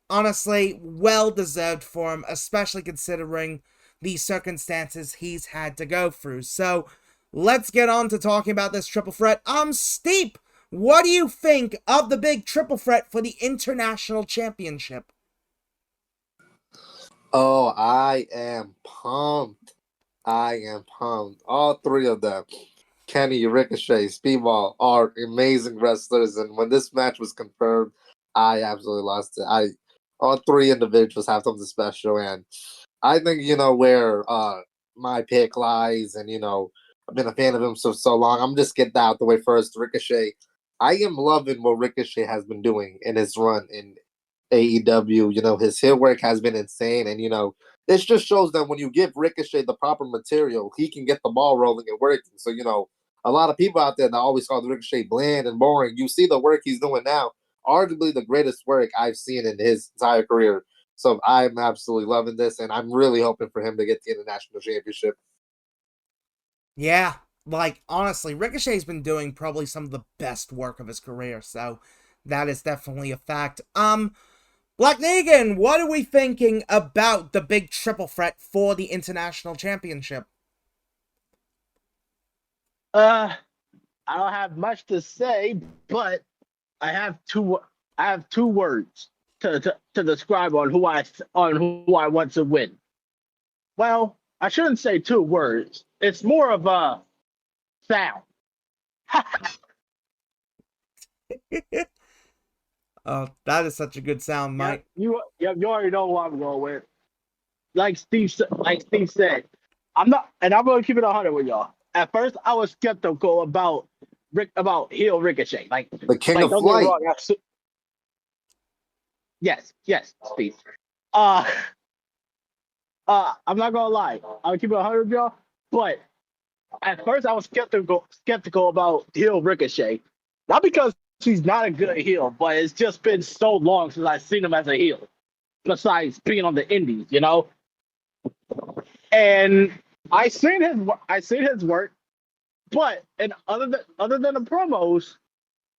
honestly, well deserved for him, especially considering the circumstances he's had to go through. So let's get on to talking about this triple threat. Steep, what do you think of the big triple threat for the International Championship? Oh, I am pumped. I am pumped. All three of them, Kenny, Ricochet, Speedball, are amazing wrestlers. And when this match was confirmed, I absolutely lost it. All three individuals have something special. And I think, where my pick lies. And, I've been a fan of him so long. I'm just getting that out the way first. Ricochet. I am loving what Ricochet has been doing in his run in AEW. His heel work has been insane. And, this just shows that when you give Ricochet the proper material, he can get the ball rolling and working. So, a lot of people out there that always call Ricochet bland and boring. You see the work he's doing now, arguably the greatest work I've seen in his entire career. So I'm absolutely loving this, and I'm really hoping for him to get the International Championship. Yeah, honestly, Ricochet's been doing probably some of the best work of his career, so that is definitely a fact. Black Neagan, what are we thinking about the big triple threat for the International Championship? I don't have much to say, but I have two words to describe on who I want to win. Well, I shouldn't say 2 words. It's more of a sound. Oh, that is such a good sound, Mike. You already know who I'm going with. Like Steve said, I'm going to keep it 100 with y'all. At first, I was skeptical about heel Ricochet, like the King of Flight. Yes, Steve. I'm not gonna lie. I'll keep it 100 with y'all. But at first, I was skeptical about heel Ricochet, not because he's not a good heel, but it's just been so long since I've seen him as a heel. Besides being on the indies, and I seen his work, but other than the promos,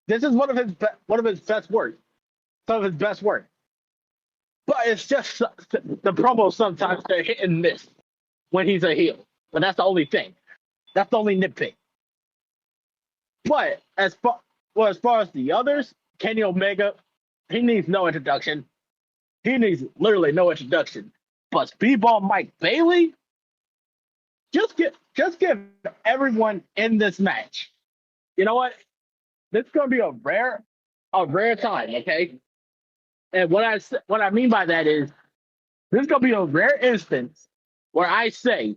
this is one of his best work, some of his best work. But it's just the promos sometimes they're hit and miss when he's a heel. But that's the only thing. That's the only nitpick. But as far as the others, Kenny Omega, he needs no introduction. He needs literally no introduction. But Speedball Mike Bailey, just give everyone in this match. You know what? This is gonna be a rare time, okay? And what I mean by that is this is gonna be a rare instance where I say,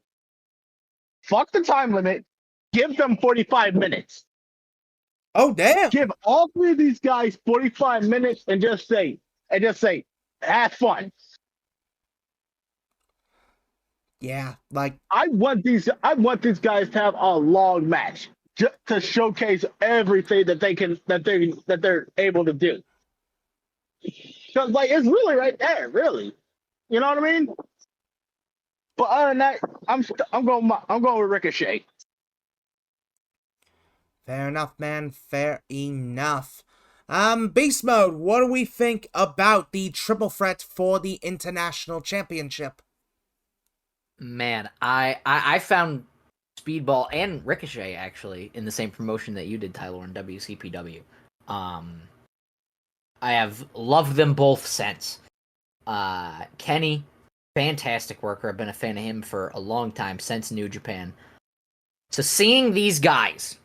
fuck the time limit, give them 45 minutes. Oh damn! Give all 3 of these guys 45 minutes and just say, have fun. Yeah, I want these guys to have a long match just to showcase everything that they're able to do. Because it's really right there, really. You know what I mean? But other than that, I'm going with Ricochet. Fair enough, man. Fair enough. BeastMode, what do we think about the triple threat for the International Championship? Man, I found Speedball and Ricochet actually in the same promotion that you did, Tylore, in WCPW. I have loved them both since. Kenny, fantastic worker. I've been a fan of him for a long time, since New Japan. So seeing these guys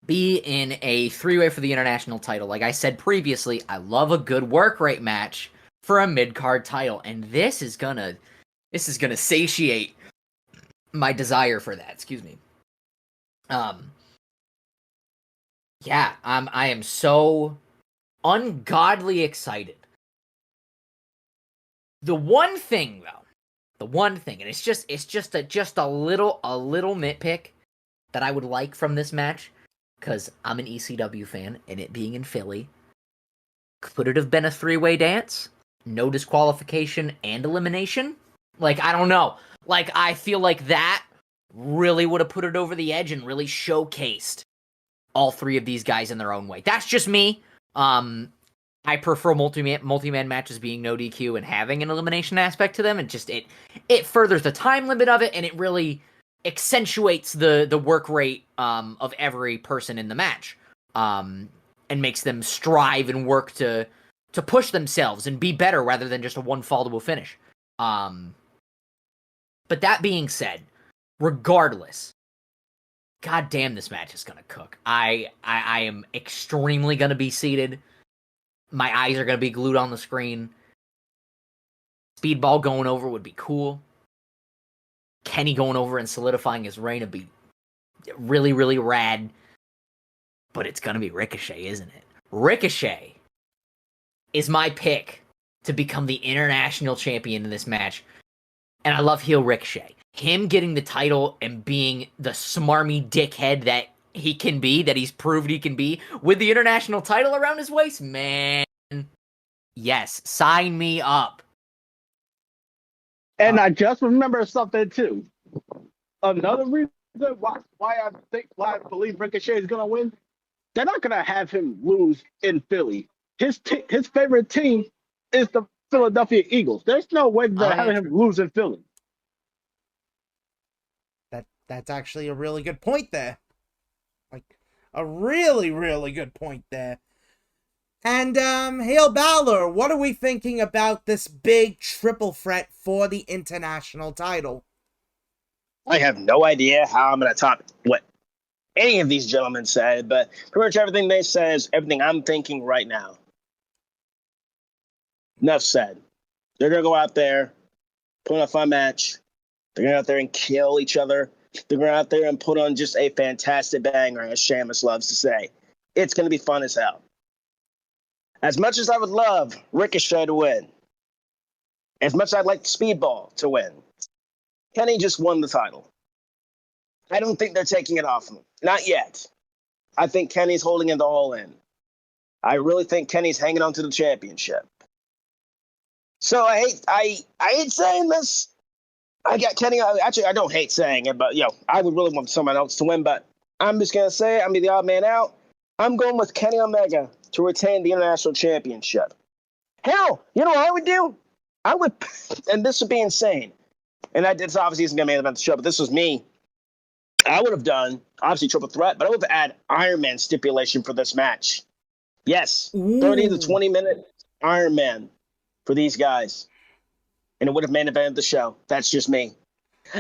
be in a 3-way for the international title, like I said previously, I love a good work rate match for a mid-card title, and this is gonna satiate my desire for that. Excuse me. Yeah, I am so ungodly excited. The one thing, and it's just a little nitpick that I would like from this match, because I'm an ECW fan, and it being in Philly, could it have been a 3-way dance? No disqualification and elimination? I don't know. I feel like that really would have put it over the edge and really showcased all 3 of these guys in their own way. That's just me. I prefer multi-man matches being no DQ and having an elimination aspect to them, and just it furthers the time limit of it, and it really accentuates the work rate of every person in the match. and makes them strive and work to push themselves and be better rather than just a one fall to a finish. But that being said, regardless, god damn, this match is gonna cook. I am extremely gonna be seated. My eyes are gonna be glued on the screen. Speedball going over would be cool. Kenny going over and solidifying his reign would be really, really rad. But it's gonna be Ricochet, isn't it? Ricochet is my pick to become the international champion in this match. And I love heel Ricochet. Him getting the title and being the smarmy dickhead that he can be, that he's proved he can be, with the international title around his waist, man. Yes, sign me up. And I just remember something too. Another reason why I believe Ricochet is gonna win. They're not gonna have him lose in Philly. His favorite team is the Philadelphia Eagles. There's no way they're having him lose in Philly. That's actually a really good point there. Like, a really, really good point there. And, Hail Balor, what are we thinking about this big triple threat for the international title? I have no idea how I'm going to top what any of these gentlemen said, but pretty much everything they said is everything I'm thinking right now. Enough said. They're going to go out there, put on a fun match. They're going to go out there and kill each other. They're going to go out there and put on just a fantastic banger, as Sheamus loves to say. It's going to be fun as hell. As much as I would love Ricochet to win, as much as I'd like Speedball to win, Kenny just won the title. I don't think they're taking it off him. Not yet. I think Kenny's holding it all in. I really think Kenny's hanging on to the championship. So I hate saying this. I got Kenny. Actually, I don't hate saying it, but I would really want someone else to win. But I'm just gonna say I'm the odd man out. I'm going with Kenny Omega to retain the international championship. Hell, you know what I would do? I would, and this would be insane. And this obviously isn't gonna be about the show, but this was me. I would have done obviously triple threat, but I would have added Iron Man stipulation for this match. Yes, 30 to 20 minute Iron Man for these guys. And it would have main evented the show. That's just me.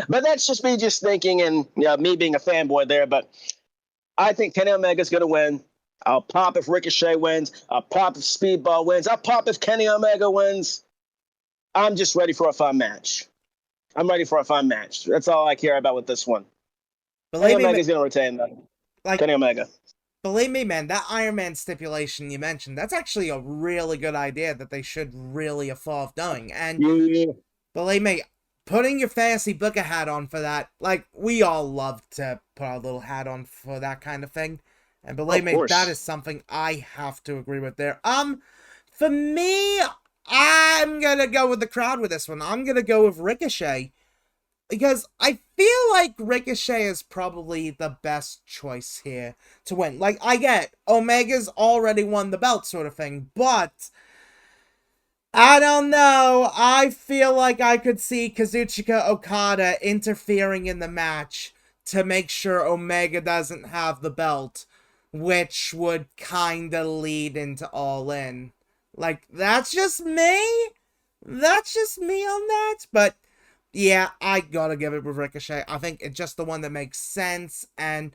But that's just me just thinking and me being a fanboy there. But I think Kenny Omega's going to win. I'll pop if Ricochet wins. I'll pop if Speedball wins. I'll pop if Kenny Omega wins. I'm just ready for a fun match. I'm ready for a fun match. That's all I care about with this one. Kenny Omega's going to retain that. Kenny Omega. Believe me, man, that Iron Man stipulation you mentioned, that's actually a really good idea that they should really evolve doing. And believe me, putting your fantasy booker hat on for that, we all love to put our little hat on for that kind of thing. And believe me, that is something I have to agree with there. For me, I'm gonna go with the crowd with this one. I'm gonna go with Ricochet. Because I feel like Ricochet is probably the best choice here to win. I get Omega's already won the belt sort of thing, but I don't know. I feel like I could see Kazuchika Okada interfering in the match to make sure Omega doesn't have the belt, which would kinda lead into All In. That's just me. That's just me on that, but yeah, I gotta give it with Ricochet. I think it's just the one that makes sense. And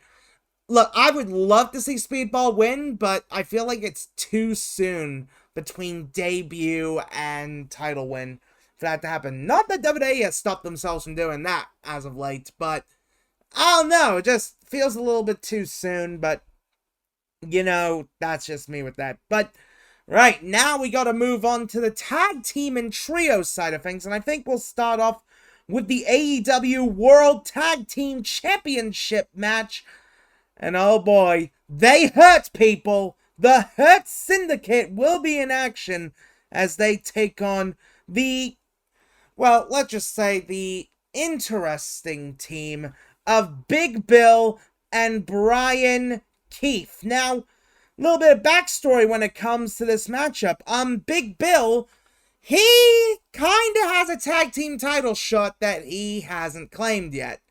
look, I would love to see Speedball win, but I feel like it's too soon between debut and title win for that to happen. Not that WWE has stopped themselves from doing that as of late, but I don't know. It just feels a little bit too soon, but that's just me with that. But right now we gotta move on to the tag team and trio side of things, and I think we'll start off with the AEW World Tag Team Championship match. And oh boy, they hurt people. The Hurt Syndicate will be in action as they take on let's just say the interesting team of Big Bill and Brian Keith. Now, a little bit of backstory when it comes to this matchup. Big Bill, he kind of has a tag team title shot that he hasn't claimed yet.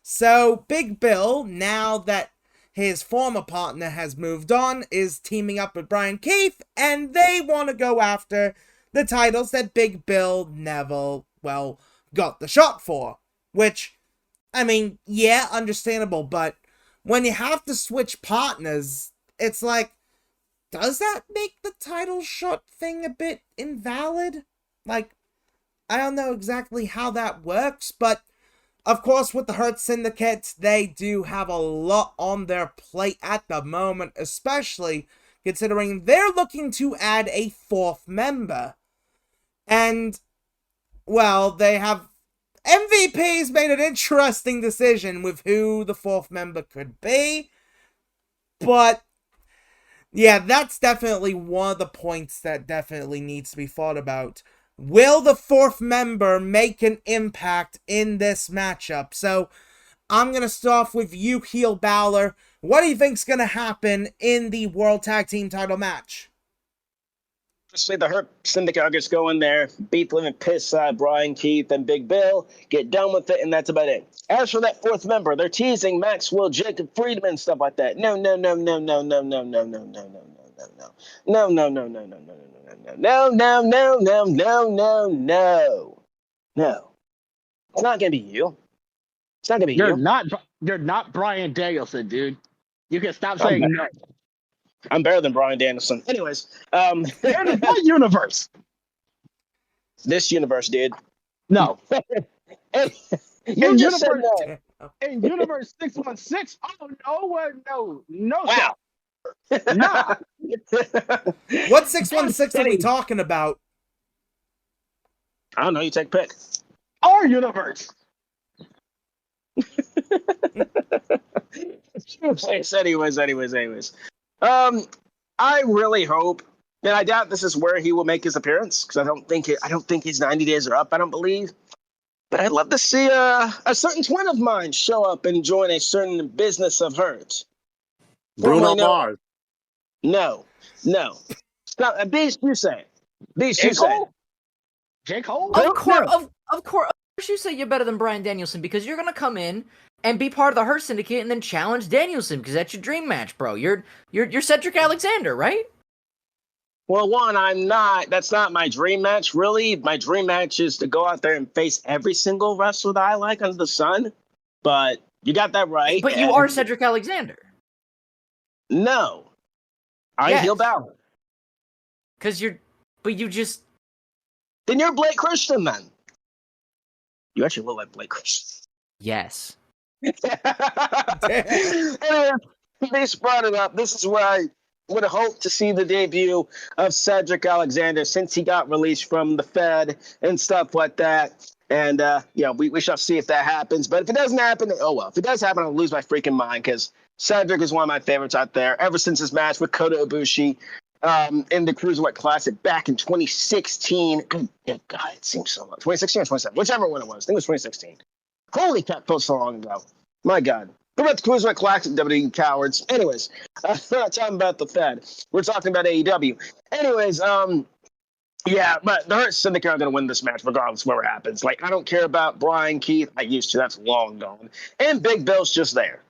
So, Big Bill, now that his former partner has moved on, is teaming up with Brian Keith, and they want to go after the titles that Big Bill never, well, got the shot for. Which, I mean, yeah, understandable, but when you have to switch partners, it's like, does that make the title shot thing a bit invalid? Like, I don't know exactly how that works, but of course, with the Hurt Syndicate, they do have a lot on their plate at the moment, especially considering they're looking to add a fourth member. And, well, they have... MVP's made an interesting decision with who the fourth member could be, but yeah, that's definitely one of the points that definitely needs to be thought about. Will the fourth member make an impact in this matchup? So, I'm going to start off with you, Heel Balor. What do you think's going to happen in the World Tag Team Title match? Firstly, the Hurt Syndicate are just go in there, beat them and piss Brian Keith and Big Bill, get done with it, and that's about it. As for that fourth member, they're teasing Maxwell, Jacob Friedman, and stuff like that. No. No. It's not gonna be you. It's not gonna be you. You're not Brian Danielson, dude. You can stop saying no. I'm better than Brian Danielson. Anyways, What universe? This universe, dude. No. You just said no. In universe 616. Oh no. Wow. Nah. What 616 are we talking about? I don't know. You take a pick. Our universe. Anyways. I really hope, and I doubt this is where he will make his appearance because I don't think his 90 days are up. I don't believe, but I'd love to see a certain twin of mine show up and join a certain business of hers. Bruno Mars. No. Stop. Beast, you say it. Beast, you say it. J. Cole? Of course, you say you're better than Brian Danielson because you're gonna come in and be part of the Hurt Syndicate and then challenge Danielson because that's your dream match, bro. You're Cedric Alexander, right? Well, one, I'm not. That's not my dream match, really. My dream match is to go out there and face every single wrestler that I like under the sun. But you got that right. But you are Cedric Alexander. No. I Yes. Heel Balor. Then you're Blake Christian, then. You actually look like Blake Christian. Yes. Anyway, Beast brought it up. This is where I would hope to see the debut of Cedric Alexander since he got released from the Fed and stuff like that. And, we shall see if that happens. But if it doesn't happen, oh well. If it does happen, I'll lose my freaking mind because Cedric is one of my favorites out there ever since his match with Kota Ibushi in the Cruiserweight Classic back in 2016. God, it seems so long. 2016 or 2017, whichever one it was. I think it was 2016. Holy crap, that was so long ago. My God. We're about the Cruiserweight Classic, WWE cowards. Anyways, we're not talking about the Fed. We're talking about AEW. Anyways, yeah, but the Hurt Syndicate are going to win this match regardless of whatever happens. Like, I don't care about Brian Keith. I used to. That's long gone. And Big Bill's just there.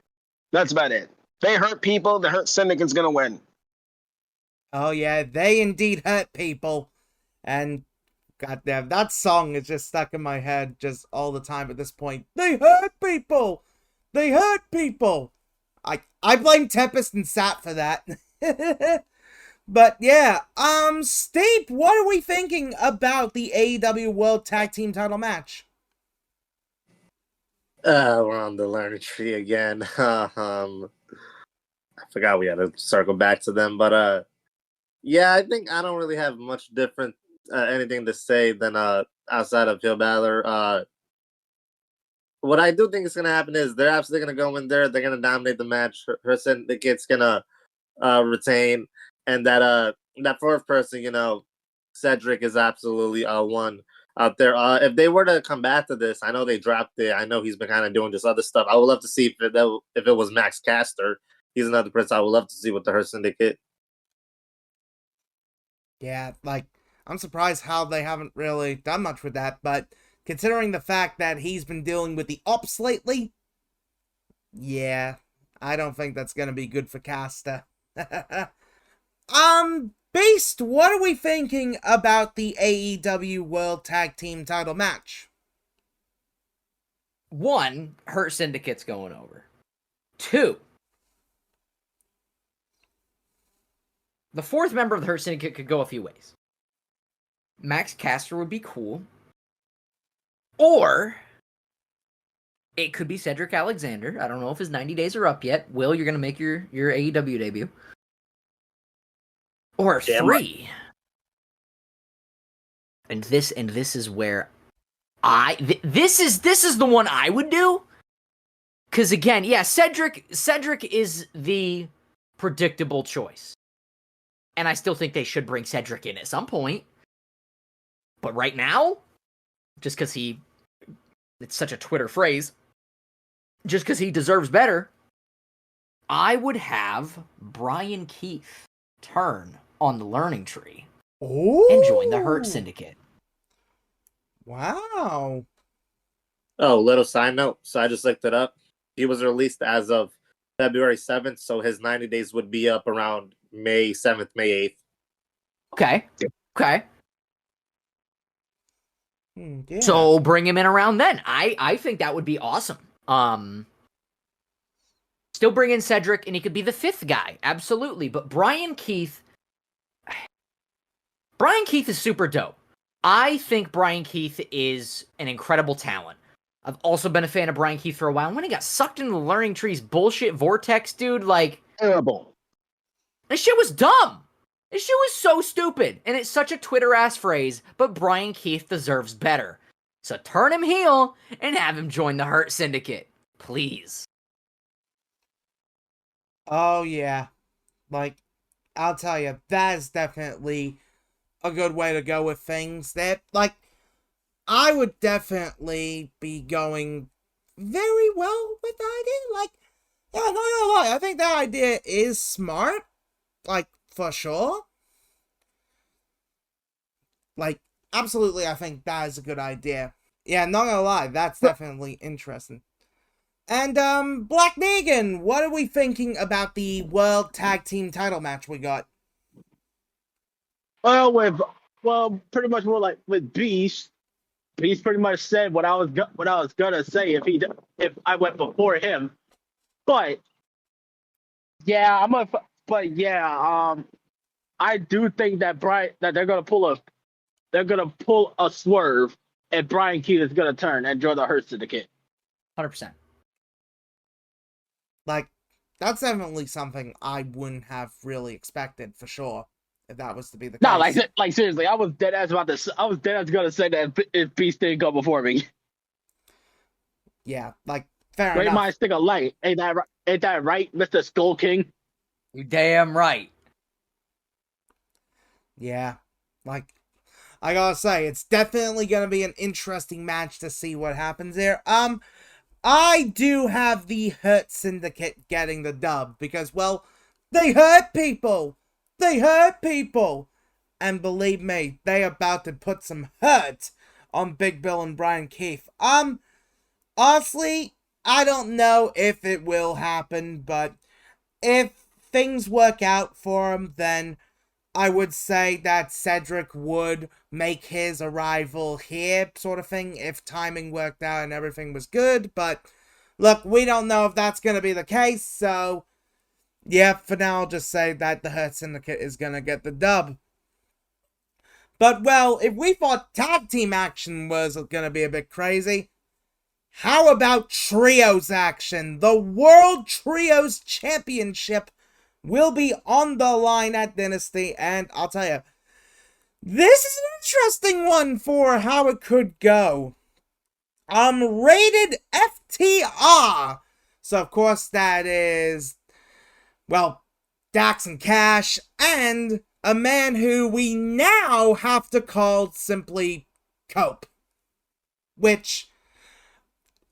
That's about it. They hurt people. The Hurt Syndicate's going to win. Oh yeah, they indeed hurt people. And goddamn, that song is just stuck in my head just all the time at this point. They hurt people! They hurt people! I blame Tempest and Sat for that. But yeah, Steve, what are we thinking about the AEW World Tag Team Title match? We're on the learning tree again. I forgot we had to circle back to them, but yeah, I think I don't really have much different anything to say than outside of Joe Balor. What I do think is gonna happen is they're absolutely gonna go in there, they're gonna dominate the match. Her Syndicate's gonna retain, and that fourth person, Cedric is absolutely one out there. If they were to come back to this, I know they dropped it. I know he's been kind of doing just other stuff. I would love to see if it was Max Caster. He's another person I would love to see with the Hurt Syndicate. Yeah, I'm surprised how they haven't really done much with that, but considering the fact that he's been dealing with the ops lately, yeah, I don't think that's gonna be good for Caster. Beast, what are we thinking about the AEW World Tag Team Title Match? 1, Hurt Syndicate's going over. 2, the 4th member of the Hurt Syndicate could go a few ways. Max Caster would be cool. Or it could be Cedric Alexander. I don't know if his 90 days are up yet. Will, you're going to make your AEW debut. Or 3. And this is where this is the one I would do. Cuz again, yeah, Cedric is the predictable choice. And I still think they should bring Cedric in at some point. But right now, just cuz it's such a Twitter phrase, just cuz he deserves better, I would have Brian Keith turn on the learning tree. Oh, and join the Hurt Syndicate. Wow. Oh, little side note. So I just looked it up. He was released as of February 7th, so his 90 days would be up around May 7th, May 8th. Okay. Yeah. So bring him in around then. I think that would be awesome. Still bring in Cedric, and he could be the 5th guy. Absolutely. But Brian Keith is super dope. I think Brian Keith is an incredible talent. I've also been a fan of Brian Keith for a while. When he got sucked into the learning tree's bullshit vortex, dude, like... Terrible. This shit was dumb. This shit was so stupid. And it's such a Twitter-ass phrase, but Brian Keith deserves better. So turn him heel and have him join the Hurt Syndicate. Please. Oh, yeah. Like, I'll tell you, that is definitely a good way to go with things. That, like, I would definitely be going very well with the idea. Like, yeah, not gonna lie, I think that idea is smart. Like, for sure. Like, absolutely, I think that is a good idea. Yeah, not gonna lie, that's definitely interesting. And, Black Neagan, what are we thinking about the World Tag Team Title Match we got? Well, pretty much more like with Beast. Beast pretty much said what I was gonna say if I went before him. But yeah, I do think that they're gonna pull a swerve, and Brian Keith is gonna turn and join the Hurt Syndicate. 100%. Like, that's definitely something I wouldn't have really expected for sure, if that was to be the case. No, like seriously, I was dead ass gonna say that if Beast didn't go before me. Yeah, like, fair Great enough. minds think alike. Ain't that right, Mr. Skull King? You damn right. Yeah, like, I gotta say, it's definitely gonna be an interesting match to see what happens there. I do have the Hurt Syndicate getting the dub, because, well, they hurt people! They hurt people! And believe me, they about to put some hurt on Big Bill and Brian Keith. Honestly, I don't know if it will happen, but if things work out for him, then I would say that Cedric would make his arrival here, sort of thing, if timing worked out and everything was good. But, look, we don't know if that's going to be the case, so, yeah, for now, I'll just say that the Hurt Syndicate is going to get the dub. But, well, if we thought tag team action was going to be a bit crazy, how about trios action? The World Trios Championship will be on the line at Dynasty, and I'll tell you, this is an interesting one for how it could go. Rated FTR. So, of course, that is, well, Dax and Cash, and a man who we now have to call simply Cope. Which,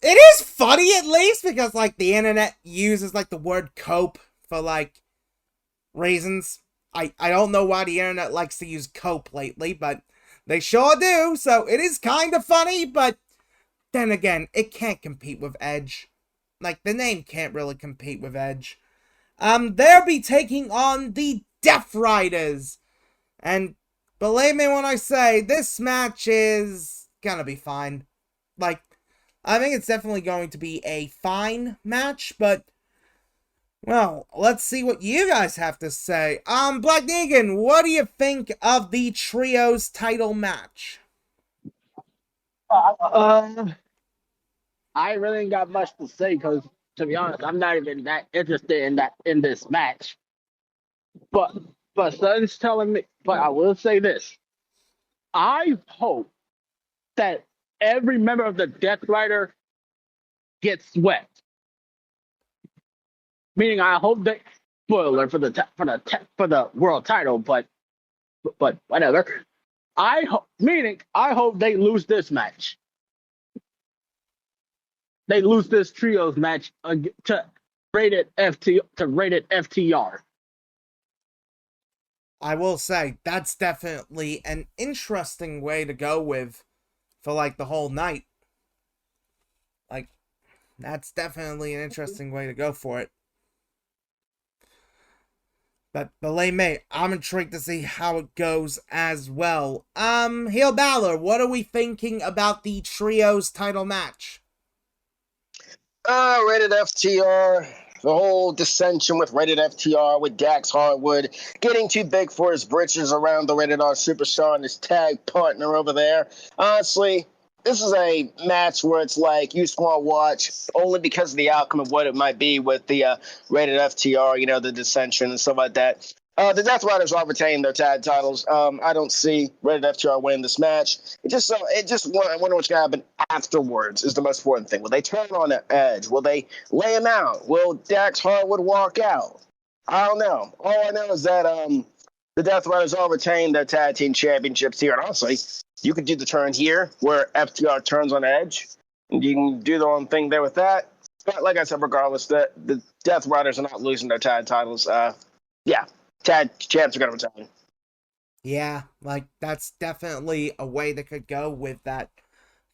it is funny at least, because, like, the internet uses, like, the word Cope for, like, reasons. I don't know why the internet likes to use Cope lately, but they sure do, so it is kind of funny, but then again, it can't compete with Edge. Like, the name can't really compete with Edge. They'll be taking on the Death Riders. And believe me when I say, this match is gonna be fine. Like, I think it's definitely going to be a fine match, but, well, let's see what you guys have to say. Black Neagan, what do you think of the Trios title match? I really ain't got much to say because, to be honest, I'm not even that interested in this match. But Son's telling me. But I will say this: I hope that every member of the Death Rider gets swept. Meaning, I hope that spoiler for the world title, but whatever. I hope they lose this match. They lose this trios match to rated FTR. I will say, that's definitely an interesting way to go with for, like, the whole night. Like, that's definitely an interesting way to go for it. But believe me, I'm intrigued to see how it goes as well. Heel Balor, what are we thinking about the Trios title match? Rated FTR. The whole dissension with Rated FTR, with Dax Harwood getting too big for his britches around the Rated R Superstar and his tag partner over there. Honestly, this is a match where it's like you just want to watch only because of the outcome of what it might be with the Rated FTR, the dissension and stuff like that. The Death Riders are retaining their tag titles. I don't see Rated FTR winning this match. I wonder what's going to happen afterwards is the most important thing. Will they turn on Edge? Will they lay him out? Will Dax Harwood walk out? I don't know. All I know is that the Death Riders are retaining their tag team championships here. And honestly, you could do the turn here where FTR turns on Edge. And you can do their own thing there with that. But like I said, regardless, the Death Riders are not losing their tag titles. Tag champs are going to retain. Yeah, like, that's definitely a way that could go with that,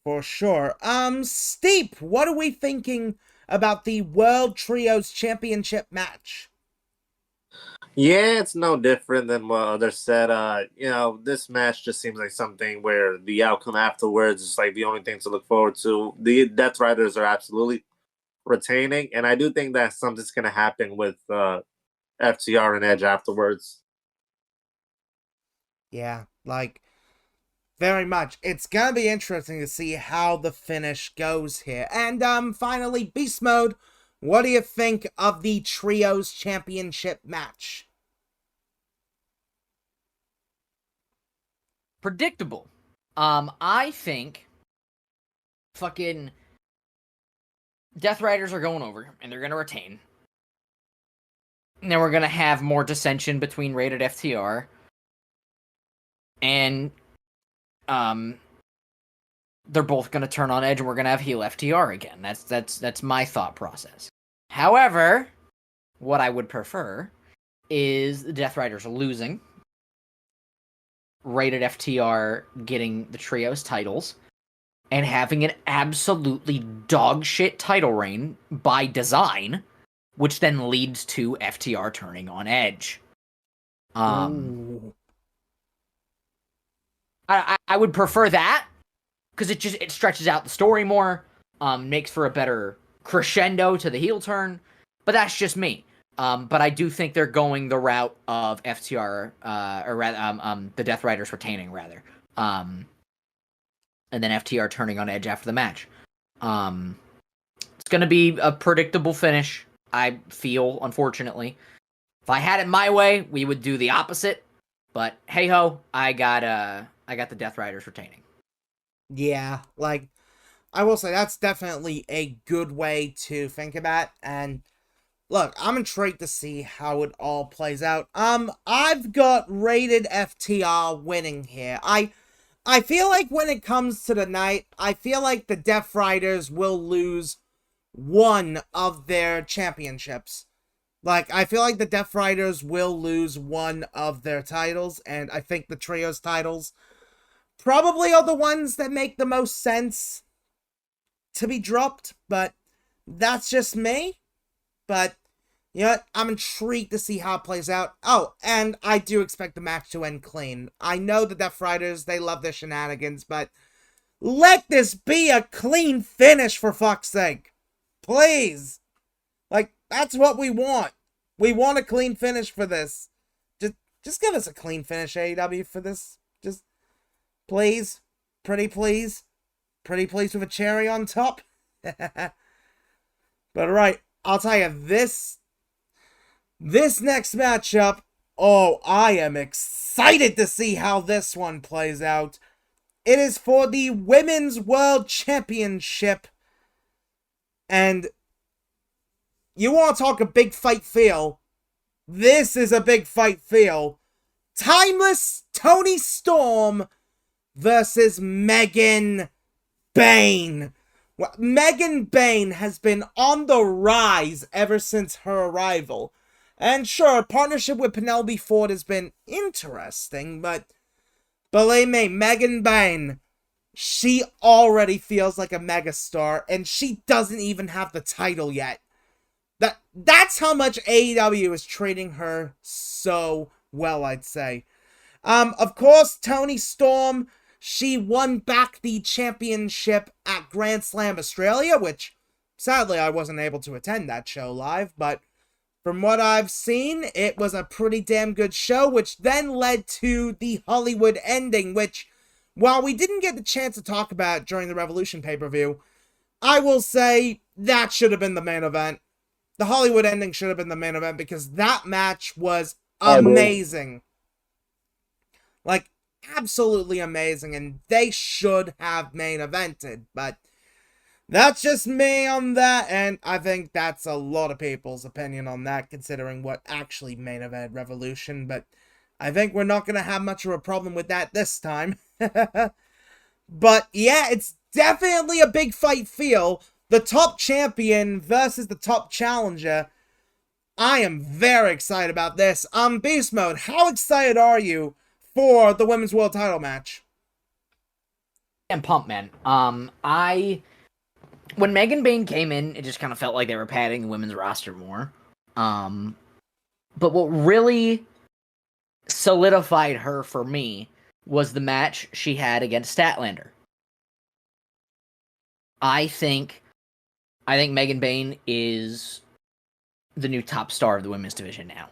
for sure. Steep, what are we thinking about the World Trios Championship match? Yeah, it's no different than what others said. This match just seems like something where the outcome afterwards is like the only thing to look forward to. The Death Riders are absolutely retaining, and I do think that something's going to happen with FTR and Edge afterwards. Yeah, like, very much. It's gonna be interesting to see how the finish goes here. And finally, Beast Mode, what do you think of the Trios Championship match? Predictable. I think fucking Death Riders are going over and they're gonna retain. And then we're gonna have more dissension between Rated FTR and they're both gonna turn on Edge and we're gonna have heel FTR again. That's my thought process. However, what I would prefer is the Death Riders losing, Rated FTR getting the trios titles, and having an absolutely dogshit title reign by design, which then leads to FTR turning on Edge. I would prefer that because it stretches out the story more, makes for a better crescendo to the heel turn. But that's just me. But I do think they're going the route of FTR, or rather, the Death Riders retaining rather, and then FTR turning on Edge after the match. It's going to be a predictable finish, I feel, unfortunately. If I had it my way, we would do the opposite. But hey ho, I got the Death Riders retaining. Yeah, like, I will say that's definitely a good way to think about. And look, I'm intrigued to see how it all plays out. I've got Rated FTR winning here. I feel like when it comes to the night, I feel like the Death Riders will lose one of their championships. Like, I feel like the Death Riders will lose one of their titles, and I think the Trios titles probably are the ones that make the most sense to be dropped, but That's just me. But, you know what? I'm intrigued to see how it plays out. Oh, and I do expect the match to end clean. I know the Death Riders, they love their shenanigans, but let this be a clean finish, for fuck's sake. Please. Like, that's what we want. We want a clean finish for this. Just give us a clean finish, AEW, for this. Just, please. Pretty please. Pretty please with a cherry on top. But right, I'll tell you, this next matchup, oh, I am excited to see how this one plays out. It is for the Women's World Championship. And you want to talk a big fight feel? This is a big fight feel. Timeless Toni Storm versus Megan Bayne. Well, Megan Bayne has been on the rise ever since her arrival. And sure, partnership with Penelope Ford has been interesting, but believe me, Megan Bayne, she already feels like a megastar, and she doesn't even have the title yet. That's how much AEW is treating her so well, I'd say. Of course, Toni Storm, she won back the championship at Grand Slam Australia, which, sadly, I wasn't able to attend that show live, but from what I've seen, it was a pretty damn good show, which then led to the Hollywood ending, which, while we didn't get the chance to talk about during the Revolution pay-per-view, I will say that should have been the main event. The Hollywood ending should have been the main event because that match was amazing. Like, absolutely amazing, and they should have main evented, but that's just me on that, and I think that's a lot of people's opinion on that, considering what actually main event Revolution, but I think we're not going to have much of a problem with that this time. But yeah, it's definitely a big fight feel. The top champion versus the top challenger. I am very excited about this. Beast Mode, how excited are you for the Women's World Title Match? I'm pumped, man. When Megan Bayne came in, it just kind of felt like they were padding the women's roster more. But what really solidified her for me was the match she had against Statlander. I think Megan Bayne is the new top star of the women's division now.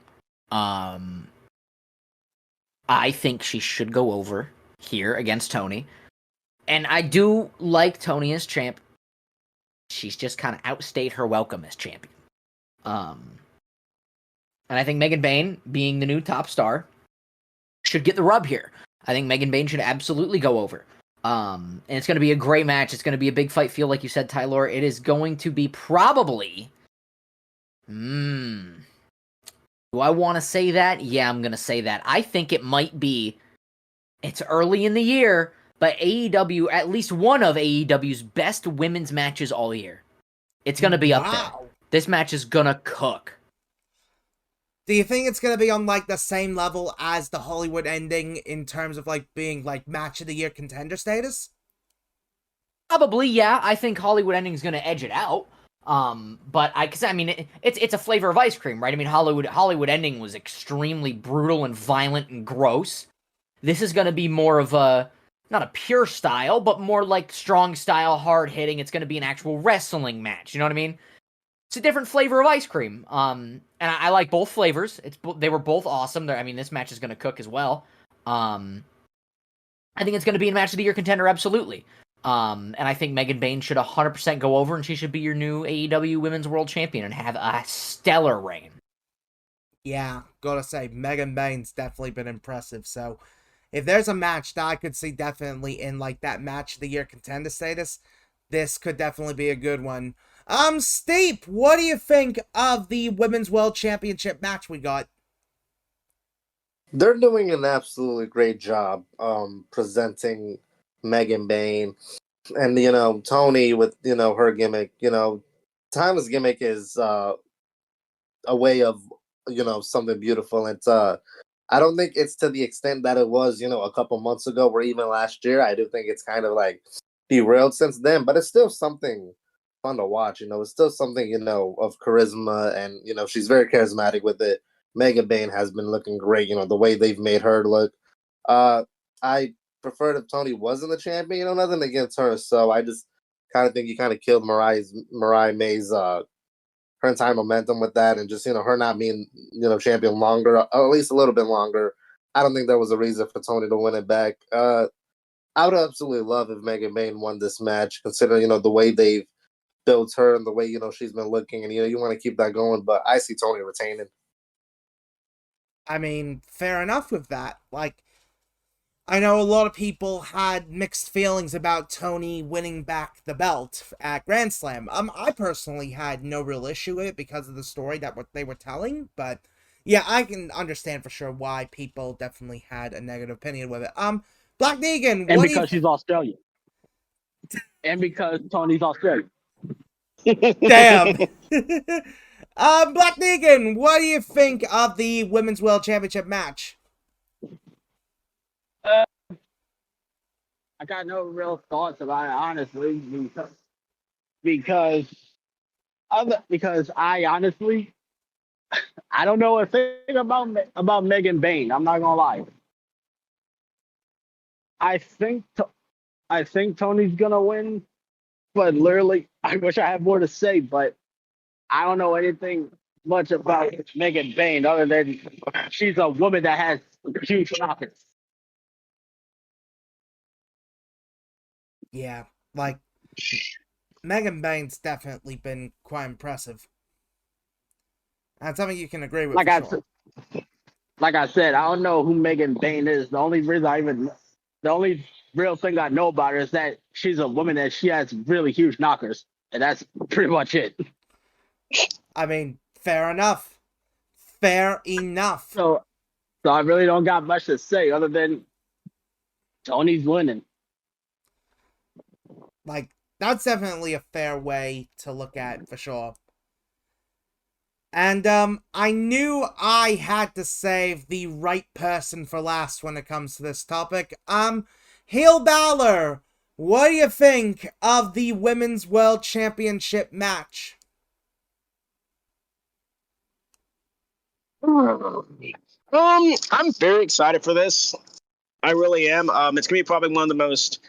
I think she should go over here against Toni. And I do like Toni as champ. She's just kind of outstayed her welcome as champion. And I think Megan Bayne, being the new top star, should get the rub here. I think Megan Bayne should absolutely go over. And it's going to be a great match. It's going to be a big fight feel, like you said, Tylore. It is going to be probably... Do I want to say that? Yeah, I'm going to say that. I think it might be... It's early in the year, but AEW, at least one of AEW's best women's matches all year. It's going to be up there. This match is going to cook. Do you think it's going to be on, like, the same level as the Hollywood ending in terms of, like, being, like, match of the year contender status? Probably, yeah. I think Hollywood ending is going to edge it out. But it's a flavor of ice cream, right? I mean, Hollywood ending was extremely brutal and violent and gross. This is going to be more of a, not a pure style, but more like strong style, hard hitting. It's going to be an actual wrestling match. You know what I mean? It's a different flavor of ice cream. And I like both flavors. They were both awesome. This match is going to cook as well. I think it's going to be a match of the year contender, absolutely. And I think Megan Bayne should 100% go over, and she should be your new AEW Women's World Champion and have a stellar reign. Yeah, gotta say, Megan Bayne's definitely been impressive. So, if there's a match that I could see definitely in, like, that match of the year contender status, this could definitely be a good one. Steep, what do you think of the Women's World Championship match we got? They're doing an absolutely great job presenting Megan Bayne. And, Toni with, her gimmick. Timeless gimmick is a way of, something beautiful. It's, I don't think it's to the extent that it was, a couple months ago or even last year. I do think it's kind of, like, derailed since then. But it's still something fun to watch. It's still something, of charisma, and, she's very charismatic with it. Megan Bayne has been looking great, the way they've made her look. I preferred if Tony wasn't the champion, nothing against her. So I just kind of think you kind of killed Mariah May's her entire momentum with that, and just, her not being, champion longer, at least a little bit longer. I don't think there was a reason for Tony to win it back. I would absolutely love if Megan Bayne won this match, considering, the way they've built her and the way, she's been looking, and, you want to keep that going, but I see Tony retaining. I mean, fair enough with that. Like, I know a lot of people had mixed feelings about Tony winning back the belt at Grand Slam. I personally had no real issue with it because of the story that what they were telling, but yeah, I can understand for sure why people definitely had a negative opinion with it. Black Neagan, And because she's Australian. And because Tony's Australian. Damn. Black Neagan, what do you think of the Women's World Championship match? I got no real thoughts about it, honestly, because I honestly, I don't know a thing about Megan Bayne. I'm not gonna lie. I think Tony's gonna win, but literally, I wish I had more to say, but I don't know anything much about Megan Bayne other than she's a woman that has huge knockers. Yeah, like, Megan Bayne's definitely been quite impressive. That's something you can agree with. Like I said, I don't know who Megan Bayne is. The only real thing I know about her is that she's a woman that she has really huge knockers, and that's pretty much it. I mean, fair enough. Fair enough. So I really don't got much to say other than Tony's winning. Like, that's definitely a fair way to look at, for sure. And, I knew I had to save the right person for last when it comes to this topic. Heel Balor, what do you think of the Women's World Championship match? I'm very excited for this. I really am. It's gonna be probably one of the most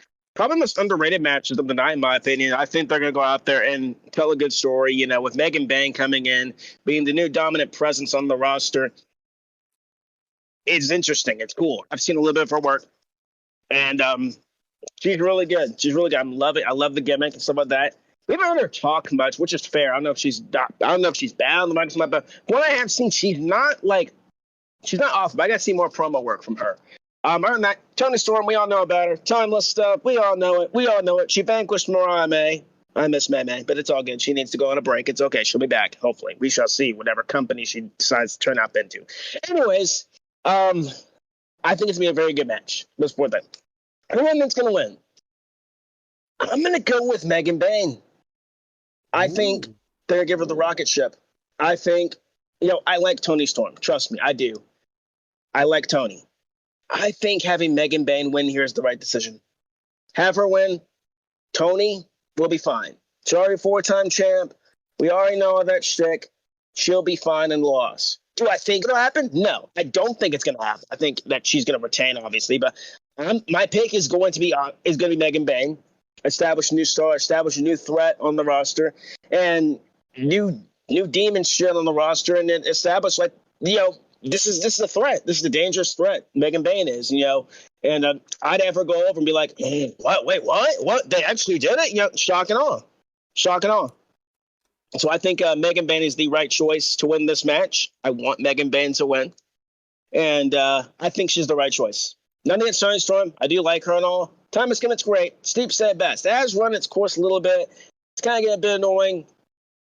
underrated matches of the night, in my opinion. I think they're gonna go out there and tell a good story. With Megan Bayne coming in, being the new dominant presence on the roster, it's interesting. It's cool. I've seen a little bit of her work, and she's really good. She's really good. I love it. I love the gimmick and stuff like that. We haven't heard her talk much, which is fair. I don't know if she's bad on the mic, but what I have seen, she's not awesome. But I got to see more promo work from her. Other than that, Toni Storm, we all know about her. Timeless stuff. We all know it. She vanquished Mariah May. I miss May, but it's all good. She needs to go on a break. It's okay. She'll be back, hopefully. We shall see whatever company she decides to turn up into. Anyways, I think it's going to be a very good match. Let's put that. Who that's going to win? I'm going to go with Megan Bayne. I think they're going to give her the rocket ship. I think, I like Toni Storm. Trust me, I do. I like Toni. I think having Megan Bayne win here is the right decision. Have her win. Toni will be fine. She's already a 4-time champ. We already know all that shtick. She'll be fine in the loss. Do I think it'll happen? No, I don't think it's going to happen. I think that she's going to retain, obviously, but my pick is going to be Megan Bayne. Establish a new star, establish a new threat on the roster, and new demon shit on the roster, and then establish this is a threat. This is a dangerous threat. Megan Bayne is, and I'd have her go over and be like, what? Wait, what? They actually did it? Shock and awe. So I think Megan Bayne is the right choice to win this match. I want Megan Bayne to win, and I think she's the right choice. None against Toni Storm. I do like her and all. Thomas Gimmick's great. Steve said best. It has run its course a little bit. It's kind of getting a bit annoying,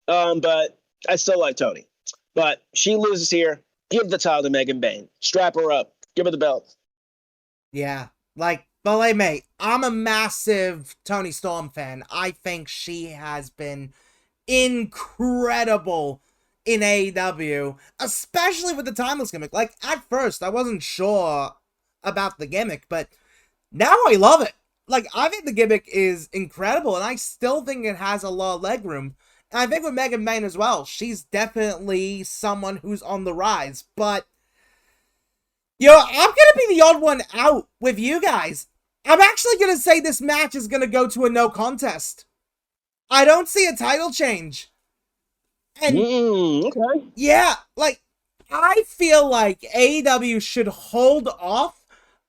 but I still like Toni. But she loses here. Give the title to Megan Bayne. Strap her up. Give her the belt. Yeah, believe me, I'm a massive Toni Storm fan. I think she has been incredible in AEW, especially with the timeless gimmick. At first, I wasn't sure about the gimmick, but now I love it. like, I think the gimmick is incredible, and I still think it has a lot of leg room. And I think with Megan Bayne as well, she's definitely someone who's on the rise. But, I'm gonna be the odd one out with you guys. I'm actually gonna say this match is gonna go to a no contest. I don't see a title change. And Okay. yeah, like, I feel like AEW should hold off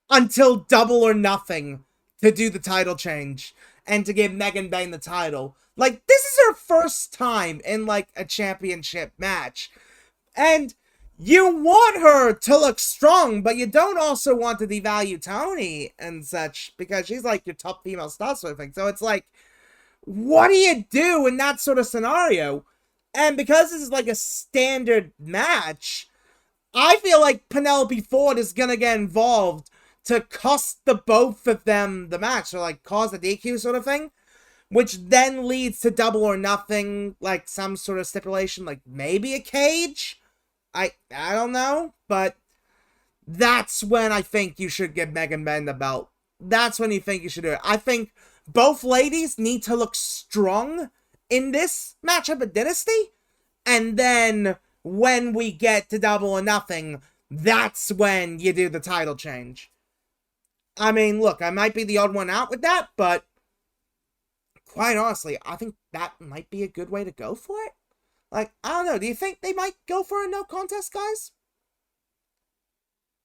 until Double or Nothing to do the title change and to give Megan Bayne the title. Like, this is her first time in, like, a championship match. And you want her to look strong, but you don't also want to devalue Tony and such, because she's, like, your top female star sort of thing. So it's like, what do you do in that sort of scenario? And because this is, like, a standard match, I feel like Penelope Ford is gonna get involved to cost the both of them the match, or, like, cause a DQ sort of thing, which then leads to Double or Nothing, like, some sort of stipulation, like, maybe a cage? I don't know, but that's when I think you should give Megan Bayne the belt. That's when you think you should do it. I think both ladies need to look strong in this matchup at Dynasty, and then when we get to Double or Nothing, that's when you do the title change. I mean, look, I might be the odd one out with that, but quite honestly, I think that might be a good way to go for it. Like, I don't know, do you think they might go for a no contest, guys?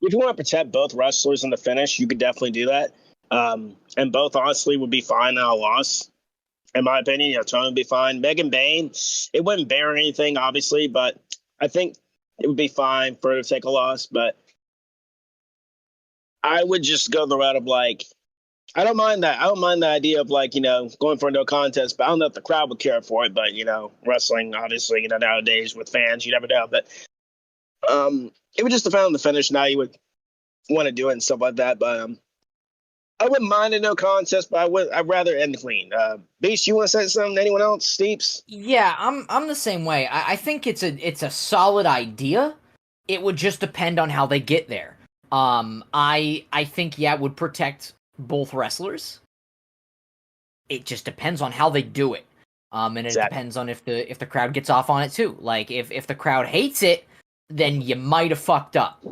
If you want to protect both wrestlers in the finish, you could definitely do that. And both, honestly, would be fine in a loss. In my opinion, Tony would be fine. Megan Bayne, it wouldn't bear anything, obviously, but I think it would be fine for her to take a loss. But I would just go the route of, like, I don't mind that. I don't mind the idea of, like, going for a no contest, but I don't know if the crowd would care for it. But, wrestling, obviously, nowadays with fans, you never know. But it would just depend on the finish. Now you would want to do it and stuff like that. But I wouldn't mind a no contest, but I'd rather end clean. Beast, you want to say something? Anyone else? Steeps? Yeah, I'm the same way. I think it's a solid idea. It would just depend on how they get there. I think it would protect both wrestlers. It just depends on how they do it. And it depends on if the crowd gets off on it too. Like, if the crowd hates it, then you might have fucked up.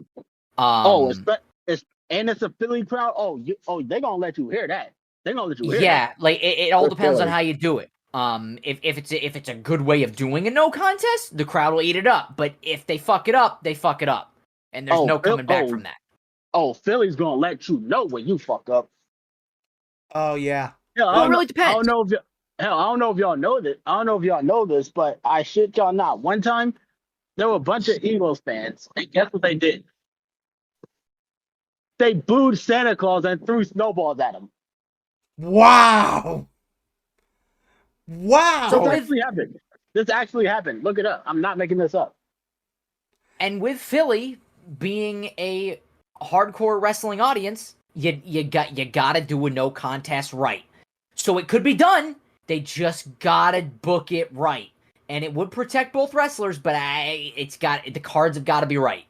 It's a Philly crowd. They're gonna let you hear that. They're gonna let you hear that. Yeah, like, it all depends on Philly. how you do it. If it's a good way of doing a no contest, the crowd will eat it up. But if they fuck it up, they fuck it up, and there's no coming back from that. Oh, Philly's gonna let you know when you fuck up. Oh, yeah. Well, it really depends. I don't know if y'all know this. I don't know if y'all know this, but I shit y'all not. One time, there were a bunch of Eagles fans, and guess what they did? They booed Santa Claus and threw snowballs at him. Wow! Wow! This actually happened. Look it up. I'm not making this up. And with Philly being a hardcore wrestling audience, you gotta do a no contest right. So it could be done. They just gotta book it right, and it would protect both wrestlers. But the cards have got to be right.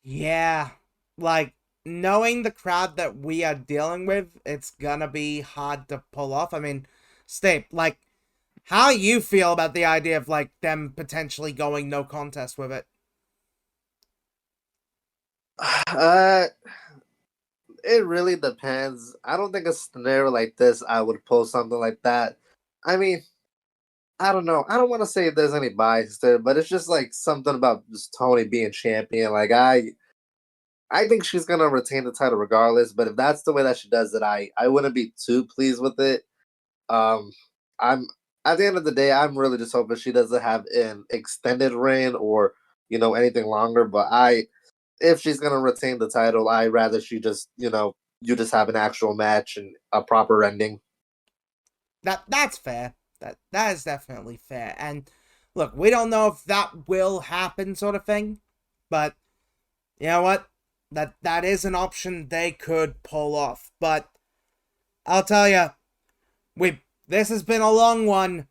Yeah, like, knowing the crowd that we are dealing with, it's gonna be hard to pull off. I mean, Stape, like, how you feel about the idea of, like, them potentially going no contest with it? It really depends. I don't think a scenario like this, I would pull something like that. I mean, I don't know. I don't want to say if there's any bias there, but it's just like something about just Tony being champion. Like, I think she's gonna retain the title regardless. But if that's the way that she does it, I wouldn't be too pleased with it. I'm at the end of the day, I'm really just hoping she doesn't have an extended reign or anything longer. But if she's gonna retain the title, I'd rather she just you just have an actual match and a proper ending. That's fair. That is definitely fair. And look, we don't know if that will happen, sort of thing. But you know what? That is an option they could pull off. But I'll tell you, this has been a long one,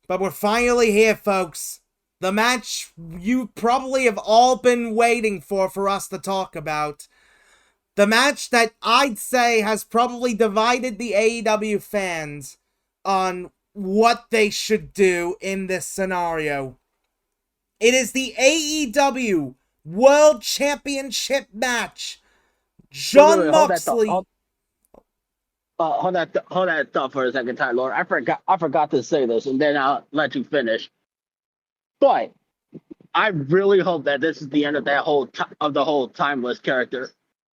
but we're finally here, folks. The match you probably have all been waiting for us to talk about. the match that I'd say has probably divided the AEW fans on what they should do in this scenario. It is the AEW World Championship match. John Wait, Moxley. Hold that thought for a second, Tylore. I forgot to say this, and then I'll let you finish. But I really hope that this is the end of that whole timeless character.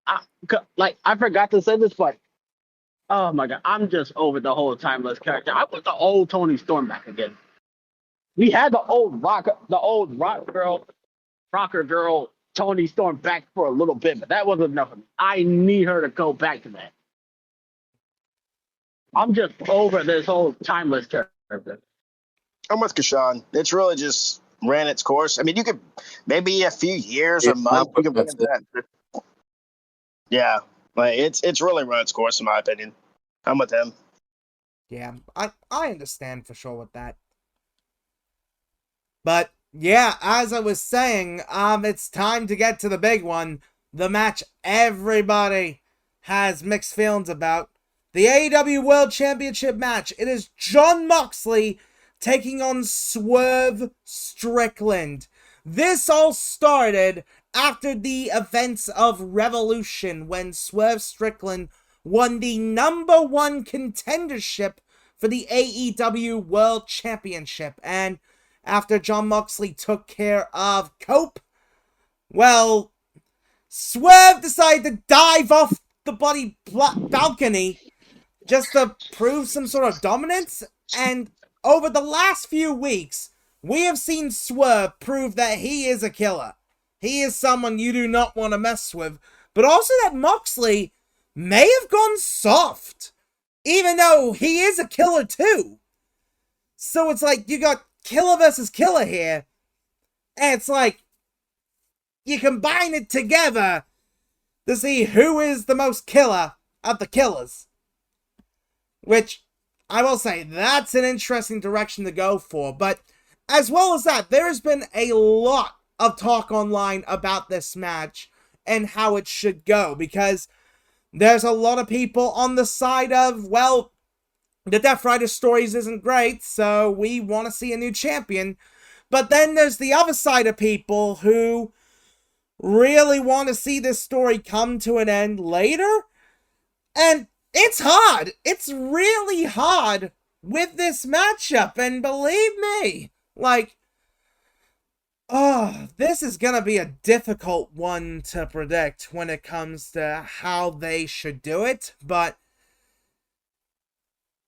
I forgot to say this, but oh my god, I'm just over the whole timeless character. I want the old Tony Storm back again. We had the old rocker girl Tony Storm back for a little bit, but that wasn't enough. I need her to go back to that. I'm just over this whole timeless character. I'm with KESHAWN. It's really just ran its course. I mean, you could maybe a few years or months. You could bring it back. Yeah, like it's really run its course in my opinion. I'm with him. Yeah, I understand for sure with that. But yeah, as I was saying, it's time to get to the big one. The match everybody has mixed feelings about. The AEW World Championship match. It is John Moxley taking on Swerve Strickland. This all started after the events of Revolution when Swerve Strickland won the #1 contendership for the AEW World Championship. And after John Moxley took care of Cope, well, Swerve decided to dive off the bloody balcony just to prove some sort of dominance. And over the last few weeks, we have seen Swerve prove that he is a killer. He is someone you do not want to mess with. But also that Moxley may have gone soft, even though he is a killer too. So it's like you got killer versus killer here. And it's like you combine it together to see who is the most killer of the killers. Which, I will say, that's an interesting direction to go for. But as well as that, there has been a lot of talk online about this match and how it should go. Because there's a lot of people on the side of, well, the Death Rider stories isn't great, so we want to see a new champion. But then there's the other side of people who really want to see this story come to an end later. And it's hard. It's really hard with this matchup. And believe me, like, this is going to be a difficult one to predict when it comes to how they should do it. But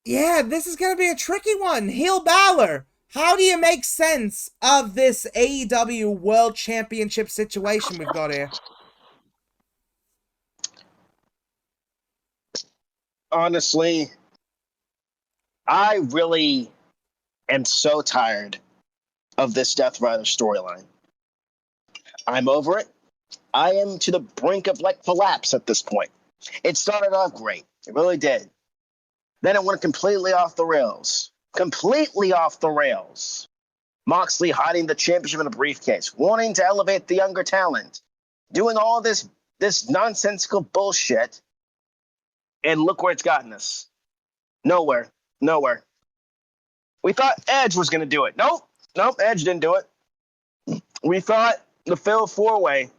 yeah, this is going to be a tricky one. Heel Balor, how do you make sense of this AEW World Championship situation we've got here? Honestly, I really am so tired of this Death Rider storyline. I'm over it. I am to the brink of collapse at this point. It started off great. It really did. Then it went completely off the rails. Completely off the rails. Moxley hiding the championship in a briefcase, wanting to elevate the younger talent, doing all this nonsensical bullshit. And look where it's gotten us. Nowhere. We thought Edge was going to do it. Nope, Edge didn't do it. We thought the Fatal 4-Way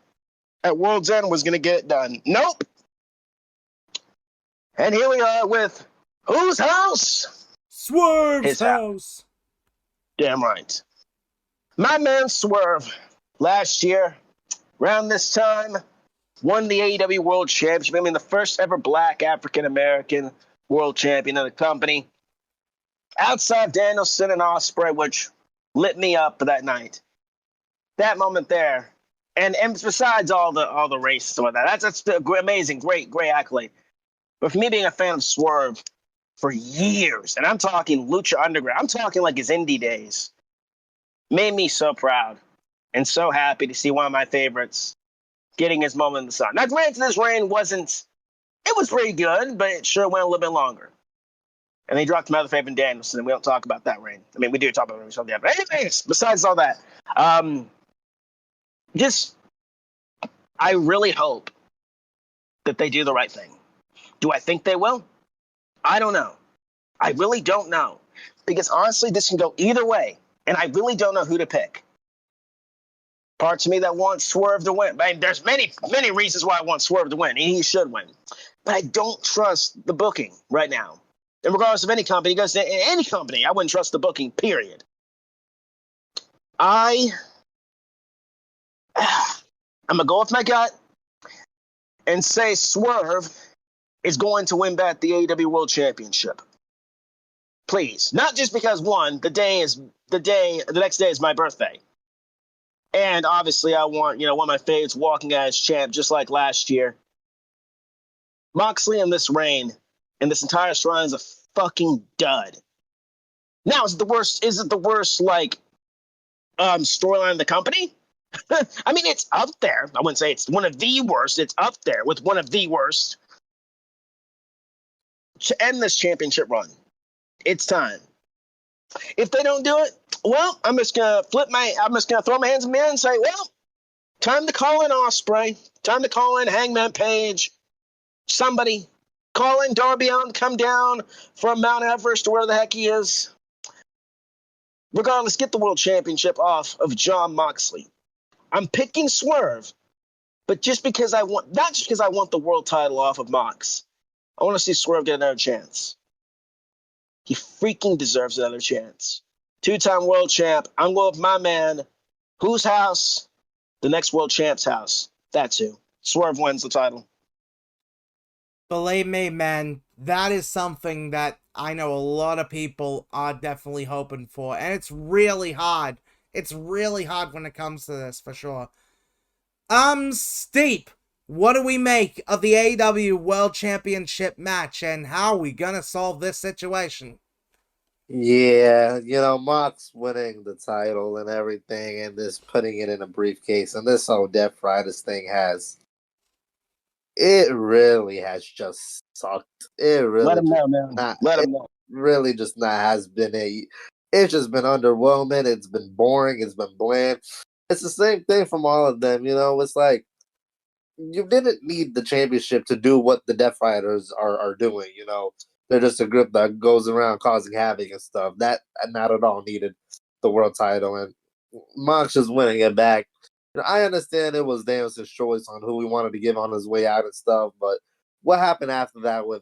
at World's End was going to get it done. Nope. And here we are with whose house? Swerve's house. Damn right. My man Swerve, last year, around this time, won the AEW World Championship. I mean, the first ever black African-American world champion of the company. Outside Danielson and Ospreay, which lit me up for that night. That moment there. And besides all the race and all that, that's amazing, great accolade. But for me being a fan of Swerve for years, and I'm talking Lucha Underground, I'm talking like his indie days, made me so proud and so happy to see one of my favorites getting his moment in the sun. Now, granted, this reign it was pretty good, but it sure went a little bit longer. And they dropped my other favorite, Danielson, and we don't talk about that reign. I mean, we do talk about it. But anyways, besides all that, I really hope that they do the right thing. Do I think they will? I don't know. I really don't know. Because honestly, this can go either way. And I really don't know who to pick. Parts of me that want Swerve to win. I mean, there's many reasons why I want Swerve to win. And he should win. But I don't trust the booking right now. And regardless of any company, because in any company, I wouldn't trust the booking, period. I'm going to go with my gut and say Swerve is going to win back the AEW World Championship. Please. Not just because, one, the next day is my birthday. And obviously I want, one of my favorites walking out as champ, just like last year. Moxley in this reign, and this entire storyline is a fucking dud. Now, is it the worst, storyline in the company? I mean, it's up there. I wouldn't say it's one of the worst. It's up there with one of the worst. To end this championship run, it's time. If they don't do it, well, I'm just gonna throw my hands in the air and say, well, time to call in Ospreay. Time to call in Hangman Page. Somebody call in Darby Allin, come down from Mount Everest or where the heck he is. Regardless, get the world championship off of Jon Moxley. I'm picking Swerve, but not just because I want the world title off of Mox. I want to see Swerve get another chance. He freaking deserves another chance. 2-time world champ. I'm going with my man. Whose house? The next world champ's house. That's who. Swerve wins the title. Believe me, man, that is something that I know a lot of people are definitely hoping for. And it's really hard. It's really hard when it comes to this, for sure. Steep, what do we make of the AEW World Championship match, and how are we gonna solve this situation? Yeah, Mox winning the title and everything, and this putting it in a briefcase, and this whole Death Riders thing it really has just sucked. It really Let him know, man. Let him know. Really just not has been it's just been underwhelming. It's been boring. It's been bland. It's the same thing from all of them. It's like you didn't need the championship to do what the Death Riders are doing. They're just a group that goes around causing havoc and stuff. That not at all needed the world title, and Mox just winning it back. I understand it was Danielson's choice on who he wanted to give on his way out and stuff, but what happened after that with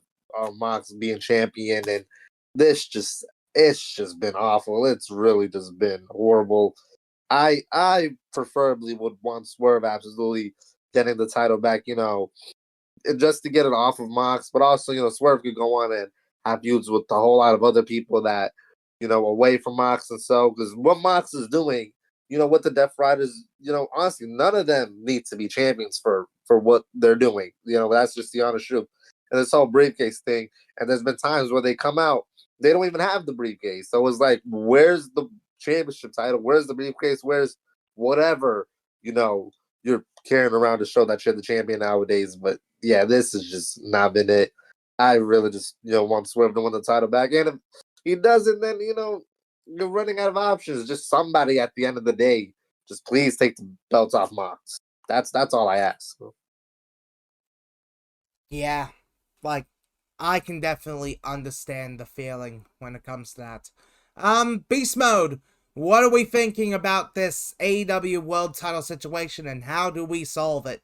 Mox being champion, and it's just been awful. It's really just been horrible. I preferably would want Swerve absolutely getting the title back, just to get it off of Mox, but also, Swerve could go on and have feuds with a whole lot of other people that, away from Mox and so, because what Mox is doing, what the Death Riders, honestly, none of them need to be champions for what they're doing. That's just the honest truth. And this whole briefcase thing, and there's been times where they come out, they don't even have the briefcase. So it's like, where's the championship title? Where's the briefcase? Where's whatever, you're carrying around to show that you're the champion nowadays. But yeah, this has just not been it. I really just, want Swerve to win the title back. And if he doesn't, then, you're running out of options. Just somebody at the end of the day, just please take the belts off Mox. That's all I ask. Yeah, like, I can definitely understand the feeling when it comes to that. Beast Mode, what are we thinking about this AEW World Title situation, and how do we solve it?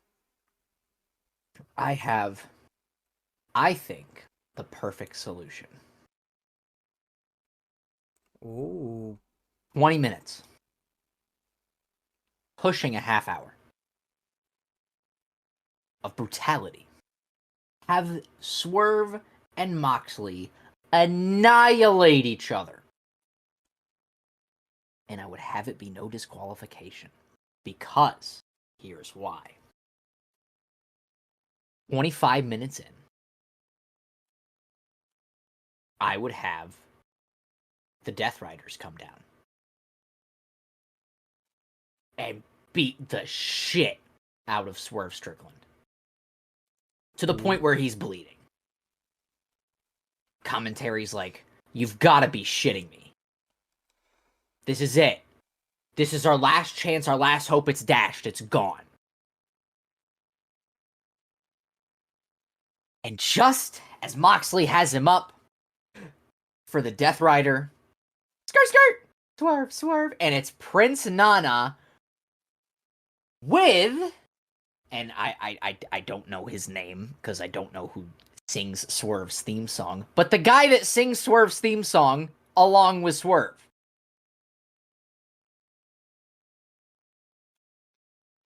I think, the perfect solution. Ooh. 20 minutes. Pushing a half hour of brutality. Have Swerve and Moxley annihilate each other. And I would have it be no disqualification. Because, here's why. 25 minutes in, I would have the Death Riders come down and beat the shit out of Swerve Strickland. To the point where he's bleeding. Commentary's like, you've got to be shitting me. This is it. This is our last chance, our last hope. It's dashed. It's gone. And just as Moxley has him up for the Death Rider, skirt, skirt, swerve, swerve, and it's Prince Nana with, and I don't know his name because I don't know who sings Swerve's theme song, but the guy that sings Swerve's theme song along with Swerve.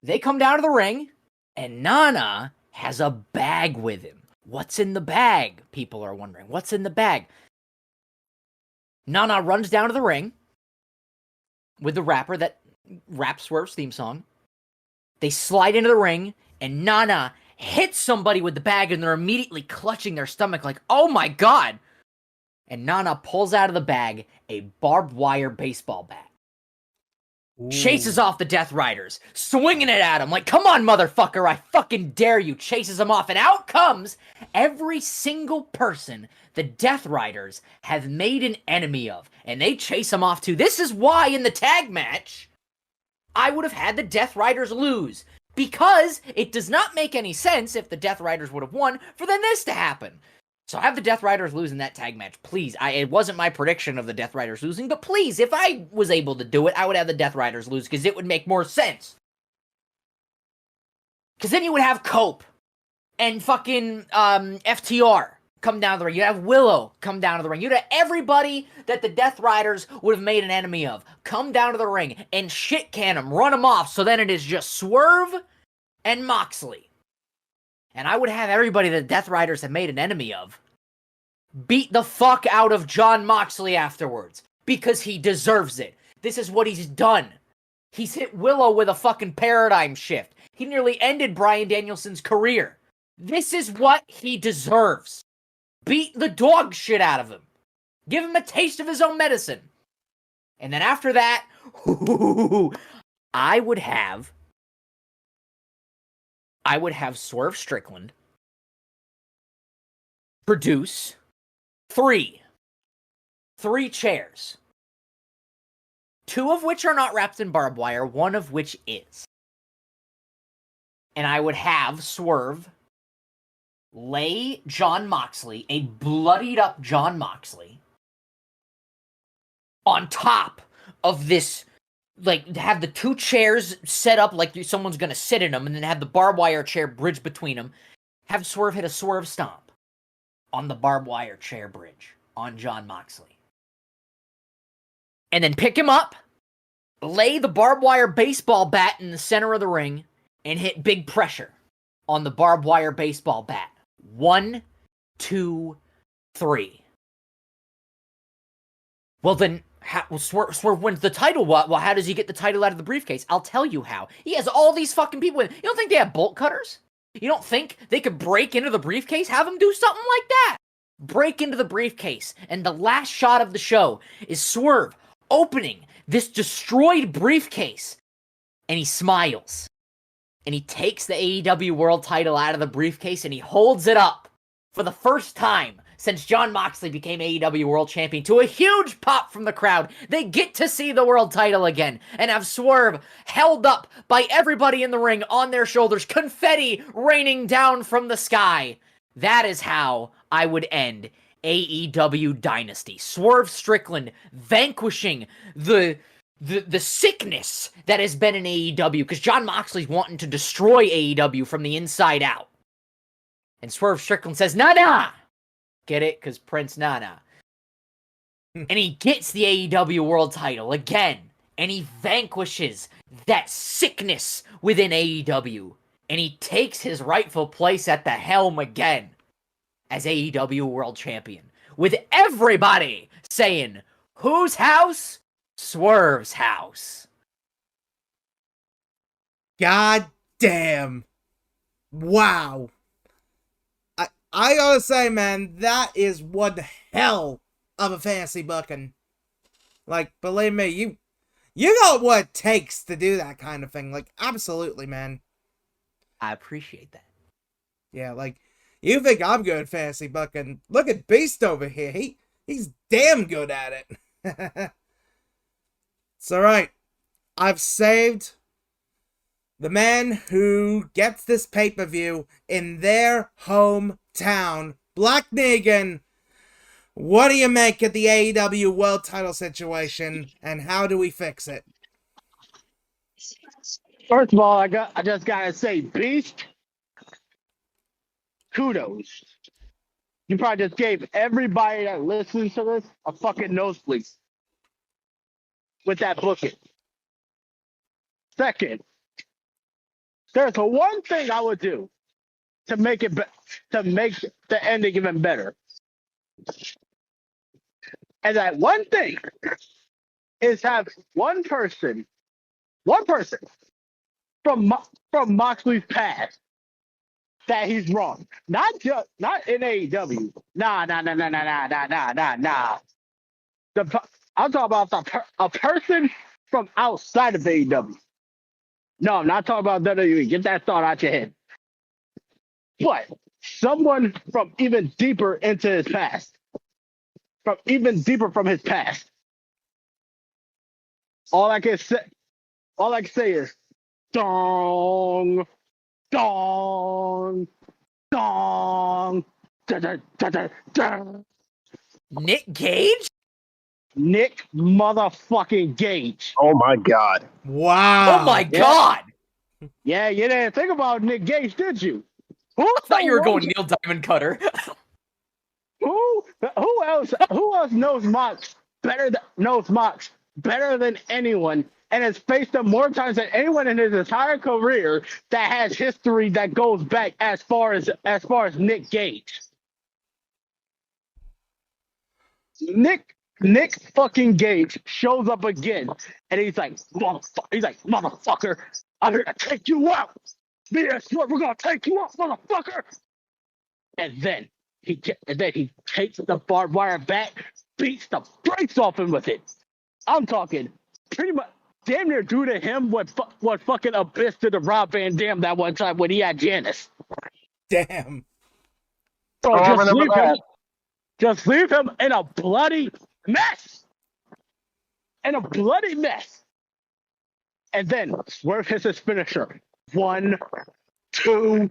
They come down to the ring, and Nana has a bag with him. What's in the bag? People are wondering. What's in the bag? Nana runs down to the ring with the rapper that raps Swerve's theme song. They slide into the ring, and Nana hits somebody with the bag, and they're immediately clutching their stomach like, oh my god! And Nana pulls out of the bag a barbed wire baseball bat. Ooh. Chases off the Death Riders, swinging it at him like, come on, motherfucker, I fucking dare you. Chases him off, and out comes every single person the Death Riders have made an enemy of, and they chase him off too. This is why in the tag match, I would have had the Death Riders lose, because it does not make any sense if the Death Riders would have won for then this to happen. So have the Death Riders lose in that tag match, please. It wasn't my prediction of the Death Riders losing, but please, if I was able to do it, I would have the Death Riders lose, because it would make more sense. Because then you would have Cope and fucking FTR come down to the ring. You'd have Willow come down to the ring. You'd have everybody that the Death Riders would have made an enemy of come down to the ring and shit can them, run them off, so then it is just Swerve and Moxley. And I would have everybody that the Death Riders have made an enemy of beat the fuck out of Jon Moxley afterwards, because he deserves it. This is what he's done. He's hit Willow with a fucking paradigm shift. He nearly ended Bryan Danielson's career. This is what he deserves. Beat the dog shit out of him. Give him a taste of his own medicine. And then after that, I would have Swerve Strickland produce three chairs. 2 of which are not wrapped in barbed wire, 1 of which is. And I would have Swerve lay Jon Moxley, a bloodied up Jon Moxley, on top of this, like, have the 2 chairs set up like someone's gonna sit in them, and then have the barbed wire chair bridge between them. Have Swerve hit a Swerve stomp on the barbed wire chair bridge on Jon Moxley. And then pick him up, lay the barbed wire baseball bat in the center of the ring, and hit big pressure on the barbed wire baseball bat. 1, 2, 3. Well, then, Swerve wins the title. Well, how does he get the title out of the briefcase? I'll tell you how. He has all these fucking people with him. You don't think they have bolt cutters? You don't think they could break into the briefcase? Have them do something like that. Break into the briefcase. And the last shot of the show is Swerve opening this destroyed briefcase. And he smiles. And he takes the AEW World title out of the briefcase and he holds it up for the first time since Jon Moxley became AEW World Champion, to a huge pop from the crowd. They get to see the world title again and have Swerve held up by everybody in the ring on their shoulders, confetti raining down from the sky. That is how I would end AEW Dynasty. Swerve Strickland vanquishing the sickness that has been in AEW, because Jon Moxley's wanting to destroy AEW from the inside out. And Swerve Strickland says, nah. Get it? Because Prince Nana. And he gets the AEW World title again. And he vanquishes that sickness within AEW. And he takes his rightful place at the helm again as AEW World Champion. With everybody saying, whose house? Swerve's house. God damn. Wow. I gotta say, man, that is one hell of a fantasy booking. Like, believe me, you got what it takes to do that kind of thing. Like, absolutely, man. I appreciate that. Yeah, like, you think I'm good at fantasy booking? Look at Beast over here. He's damn good at it. It's alright. I've saved the man who gets this pay-per-view in their hometown, Black Neagan. What do you make of the AEW World Title situation, and how do we fix it? First of all, I just gotta say, Beast, kudos. You probably just gave everybody that listens to this a fucking nosebleed with that booking. Second, there's one thing I would do to make it to make the ending even better, and that one thing is have one person from Moxley's past that he's wrong. Not in AEW. Nah. I'm talking about a person from outside of AEW. No, I'm not talking about WWE. Get that thought out your head. But someone from even deeper into his past. From even deeper from his past. All I can say is dong, dong, dong, da, da, da, da, da. Nick Gage? Nick motherfucking Gage. Oh my God. Wow. Oh my God! Yeah, you didn't think about Nick Gage, did you? I thought you were going Neil Diamond Cutter. Who else knows Mox better than anyone, and has faced him more times than anyone in his entire career that has history that goes back as far as Nick Gage. Nick fucking Gage shows up again, and he's like, motherfucker, I'm here to take you out. We're gonna take you out, motherfucker. And then he takes the barbed wire bat, beats the brakes off him with it. I'm talking pretty much damn near do to him what fucking Abyss did to Rob Van Dam that one time when he had Janice. Damn. So I remember that. just leave him in a bloody mess. And then Swerve hits his finisher. 1, 2,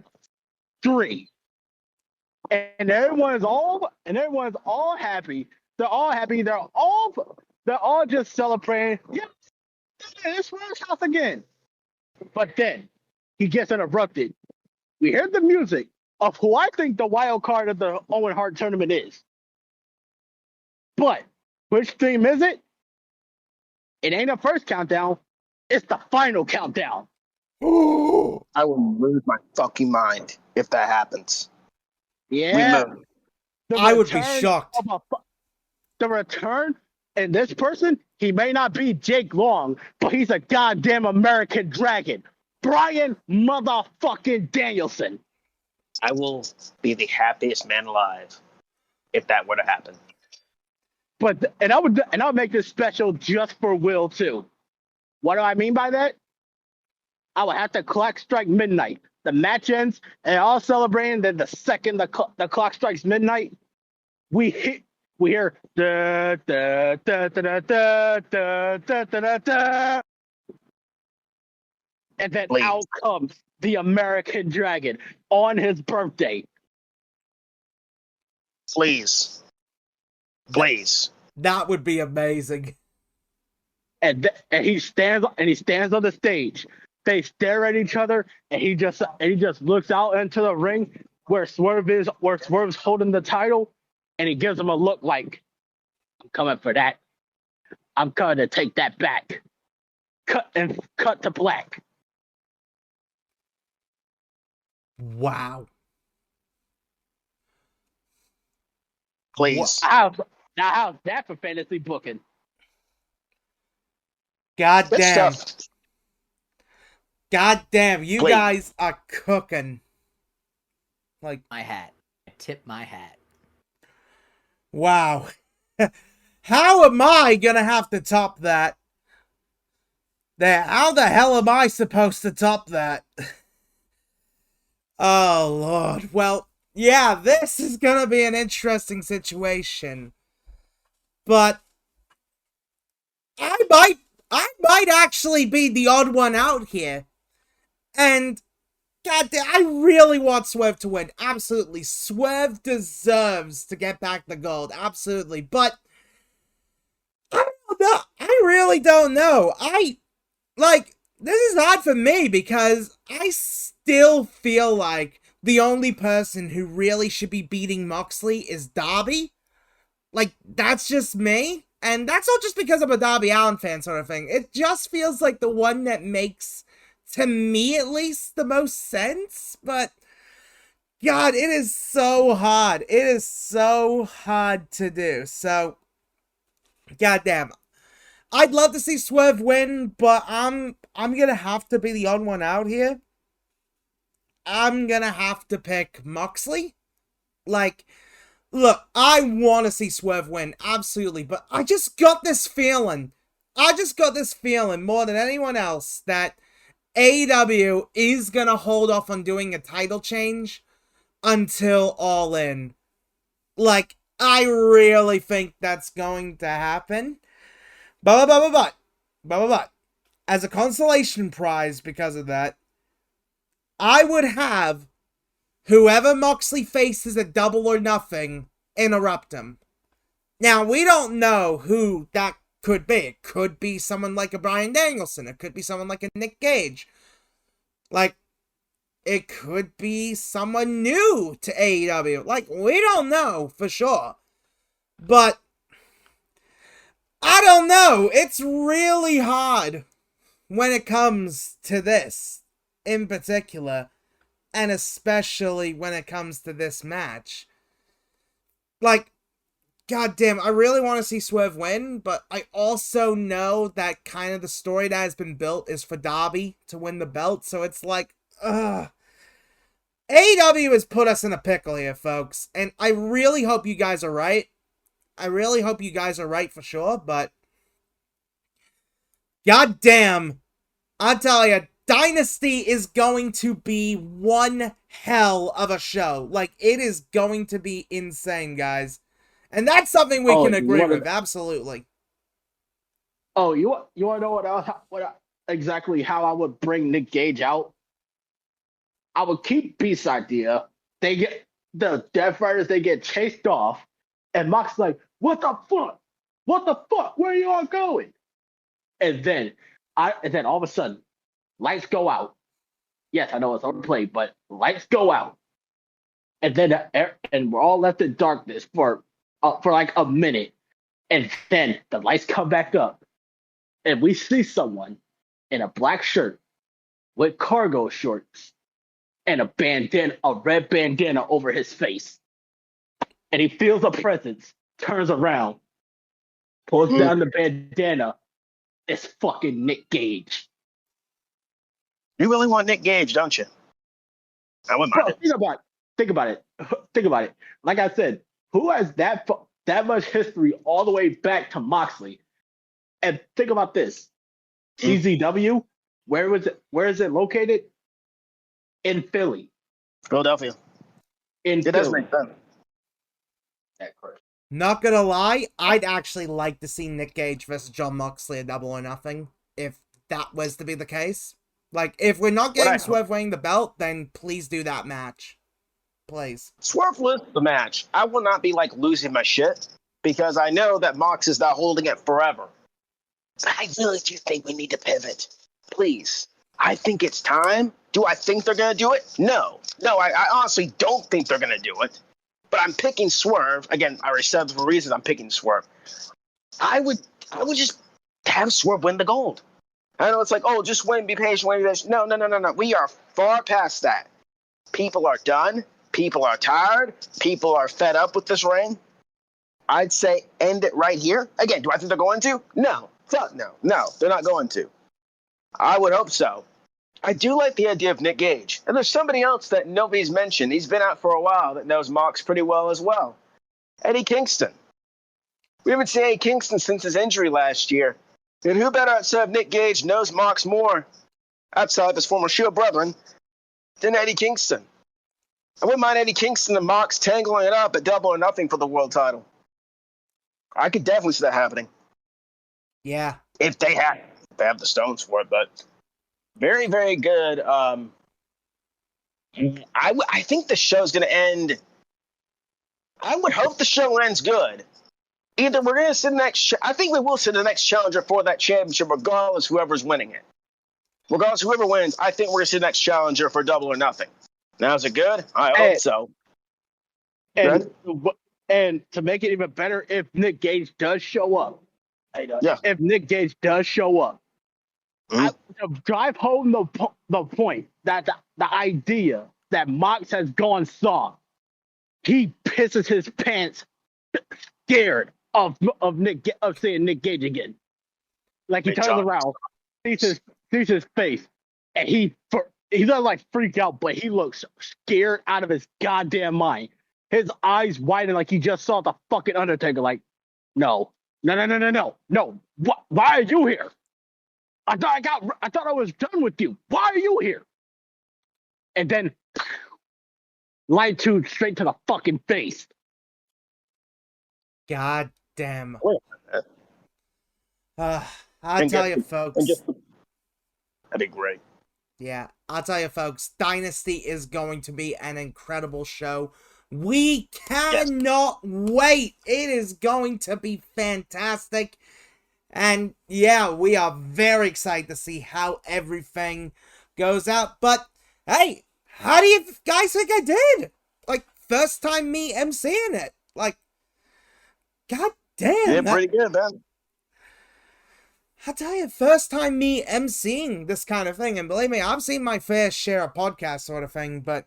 3. And everyone's all happy. They're all happy. They're all just celebrating. Yep, it's Swerve's house again. But then he gets interrupted. We hear the music of who I think the wild card of the Owen Hart tournament is. But which theme is it? It ain't a first countdown. It's the final countdown. I will lose my fucking mind if that happens. Yeah. I would be shocked. The return, and this person, he may not be Jake Long, but he's a goddamn American dragon. Brian motherfucking Danielson. I will be the happiest man alive if that were to happen. And I would make this special just for Will too. What do I mean by that? I would have to clock strike midnight. The match ends, and all celebrating. Then the second the clock strikes midnight, we hear da da da da da da da da da, and then Please. out comes the American Dragon on his birthday. Please. That would be amazing. And he stands on the stage. They stare at each other, and he just looks out into the ring where Swerve's holding the title, and he gives him a look like, I'm coming for that. I'm coming to take that back. Cut to black. Wow. Please. How's that for fantasy booking? God Good damn. stuff. God damn, you Please. guys are cooking. Like, My hat. I tip my hat. wow. How am I gonna have to top that? How the hell am I supposed to top that? Oh, Lord. Well, yeah, this is gonna be an interesting situation. But I might actually be the odd one out here. And goddamn, I really want Swerve to win. Absolutely. Swerve deserves to get back the gold. Absolutely. But I don't know. I really don't know. This is hard for me because I still feel like the only person who really should be beating Moxley is Darby. Like, that's just me. And that's not just because I'm a Darby Allin fan sort of thing. It just feels like the one that makes, to me at least, the most sense. But, God, it is so hard. It is so hard to do. So, goddamn. I'd love to see Swerve win, but I'm gonna have to be the odd one out here. I'm gonna have to pick Moxley. Like, look, I want to see Swerve win, absolutely, but I just got this feeling. More than anyone else that AEW is gonna hold off on doing a title change until All In. Like, I really think that's going to happen. But, as a consolation prize because of that, I would have whoever Moxley faces at Double or Nothing interrupt him. Now, we don't know who that could be. It could be someone like a Bryan Danielson. It could be someone like a Nick Gage. Like, it could be someone new to AEW. Like, we don't know for sure. But I don't know. It's really hard when it comes to this in particular, and especially when it comes to this match. Like, goddamn, I really want to see Swerve win, but I also know that kind of the story that has been built is for Darby to win the belt, so it's like, ugh. AEW has put us in a pickle here, folks, and I really hope you guys are right. I really hope you guys are right for sure, but goddamn, I'll tell you, Dynasty is going to be one hell of a show. Like, it is going to be insane, guys. And that's something we can agree with, absolutely. Oh, you want to know exactly how I would bring Nick Gage out? I would keep Beast's idea. They get the Death Riders, they get chased off, and Mox's like, what the fuck? What the fuck? Where are you all going? And then all of a sudden, lights go out. Yes, I know it's on the play, but lights go out. And then and we're all left in darkness for like a minute. And then the lights come back up. And we see someone in a black shirt with cargo shorts and a red bandana over his face. And he feels a presence, turns around, pulls down the bandana. It's fucking Nick Gage. You really want Nick Gage, don't you? I wouldn't mind it. Think about it. Like I said, who has that much history all the way back to Moxley? And think about this. CZW, where is it located? In Philly. Philadelphia. It does make sense. Not gonna lie, I'd actually like to see Nick Gage versus Jon Moxley at Double or Nothing, if that was to be the case. Like, if we're not getting Swerve winning the belt, then please do that match. Please. Swerve loses the match. I will not be, losing my shit, because I know that Mox is not holding it forever. I really do think we need to pivot. Please. I think it's time. Do I think they're going to do it? No. No, I honestly don't think they're going to do it. But I'm picking Swerve. Again, I already said for reasons I'm picking Swerve. I would just have Swerve win the gold. I know it's like, oh, just win, be patient, win, be patient. No. We are far past that. People are done. People are tired. People are fed up with this reign. I'd say end it right here. Again, do I think they're going to? No. Fuck no. No, they're not going to. I would hope so. I do like the idea of Nick Gage. And there's somebody else that nobody's mentioned. He's been out for a while that knows Mox pretty well as well. Eddie Kingston. We haven't seen Eddie Kingston since his injury last year. And who better outside of Nick Gage knows Mox more, outside of his former Shield brethren, than Eddie Kingston? I wouldn't mind Eddie Kingston and Mox tangling it up at Double or Nothing for the world title. I could definitely see that happening. Yeah. If they have the stones for it, but Very, very good. I think the show's going to end. I would hope the show ends good. Either we're going to see the next. I think we will see the next challenger for that championship, regardless whoever's winning it. Regardless, whoever wins, I think we're going to see the next challenger for Double or Nothing. Now, is it good? I hope so. And to make it even better, if Nick Gage does show up, if Nick Gage does show up, to drive home the point that the idea that Mox has gone soft, he pisses his pants, scared of seeing Nick Gage again. Like he turns around, sees his face, and he doesn't like freak out, but he looks scared out of his goddamn mind. His eyes widen like he just saw the fucking Undertaker. Like, no. What? Why are you here? I thought I was done with you. Why are you here? And then line 2 straight to the fucking face. God damn. I'll tell you, folks. That'd be great. Yeah, I'll tell you, folks. Dynasty is going to be an incredible show. We cannot wait. It is going to be fantastic. And yeah, we are very excited to see how everything goes out. But hey, how do you guys think I did? Like, first time me emceeing it. Like, god damn. Yeah, pretty good, man. I'll tell you, first time me emceeing this kind of thing. And believe me, I've seen my fair share of podcasts sort of thing. But,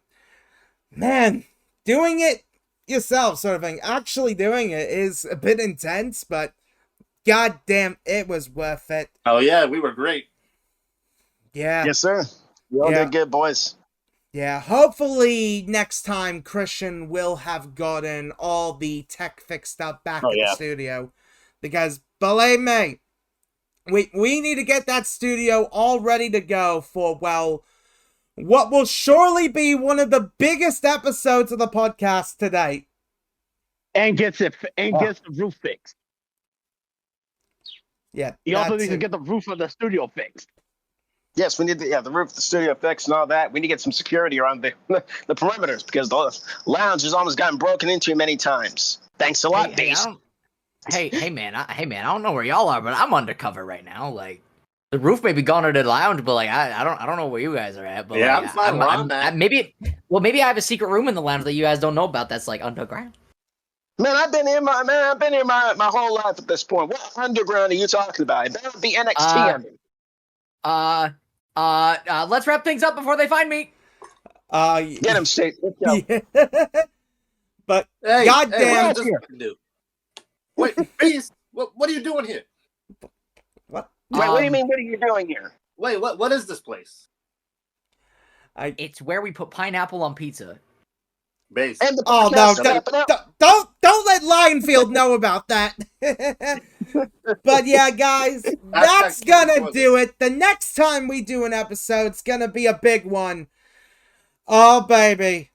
man, doing it yourself sort of thing, actually doing it is a bit intense, but god damn, it was worth it. Oh yeah, we were great. Yeah. Yes, sir. You all did good, boys. Yeah, hopefully next time Christian will have gotten all the tech fixed up back in the studio. Because, believe me, we need to get that studio all ready to go for, well, what will surely be one of the biggest episodes of the podcast today. And gets the roof fixed. Yeah. He also needs to get the roof of the studio fixed. Yes, we need the roof of the studio fixed and all that. We need to get some security around the perimeters because the lounge has almost gotten broken into many times. Thanks a lot, Beast. Hey, man, I don't know where y'all are, but I'm undercover right now. Like, the roof may be gone to the lounge, but like I don't know where you guys are at. But yeah, like, I'm fine where I'm at. Maybe I have a secret room in the lounge that you guys don't know about. That's like underground. Man, I've been here my whole life at this point. What underground are you talking about? It better be NXT. Let's wrap things up before they find me. Get him, State. Let's go. Yeah. But hey, goddamn. Wait, Beast, what are you doing here? What? Wait, what do you mean? What are you doing here? Wait, what is this place? It's where we put pineapple on pizza. Base. And Oh no! Don't let Lionfield know about that. But yeah, guys, that's gonna do it. The next time we do an episode, it's gonna be a big one. Oh baby,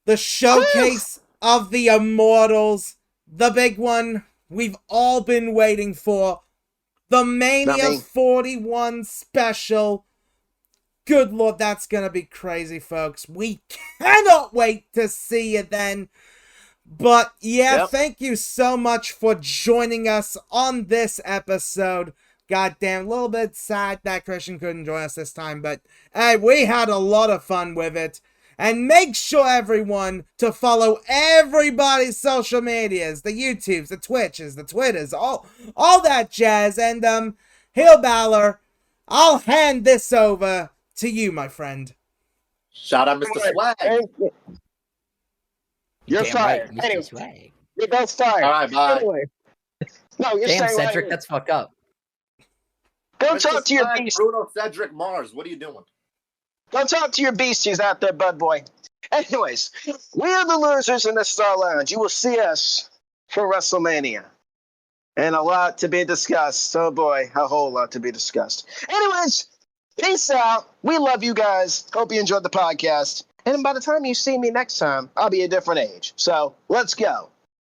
the showcase of the Immortals, the big one we've all been waiting for, the Mania 41 special. Good Lord, that's gonna be crazy, folks. We cannot wait to see you then. But yeah, thank you so much for joining us on this episode. Goddamn, a little bit sad that Christian couldn't join us this time, but hey, we had a lot of fun with it. And make sure, everyone, to follow everybody's social medias, the YouTubes, the Twitches, the Twitters, all that jazz. And Heel Balor, I'll hand this over to you, my friend. Shout out Mr. Swag. You're fired. Anyway, you're both fired. All right, bye. Anyway. No, you're Damn, saying Cedric, that's fucked up. Go Mr. talk to your Swag, beast. Bruno Cedric Mars. What are you doing? Go talk to your beasties out there, bud boy. Anyways, we are the losers in the Star Lounge. You will see us for WrestleMania. And a lot to be discussed. Oh boy, a whole lot to be discussed. Anyways, peace out. We love you guys. Hope you enjoyed the podcast. And by the time you see me next time, I'll be a different age. So let's go.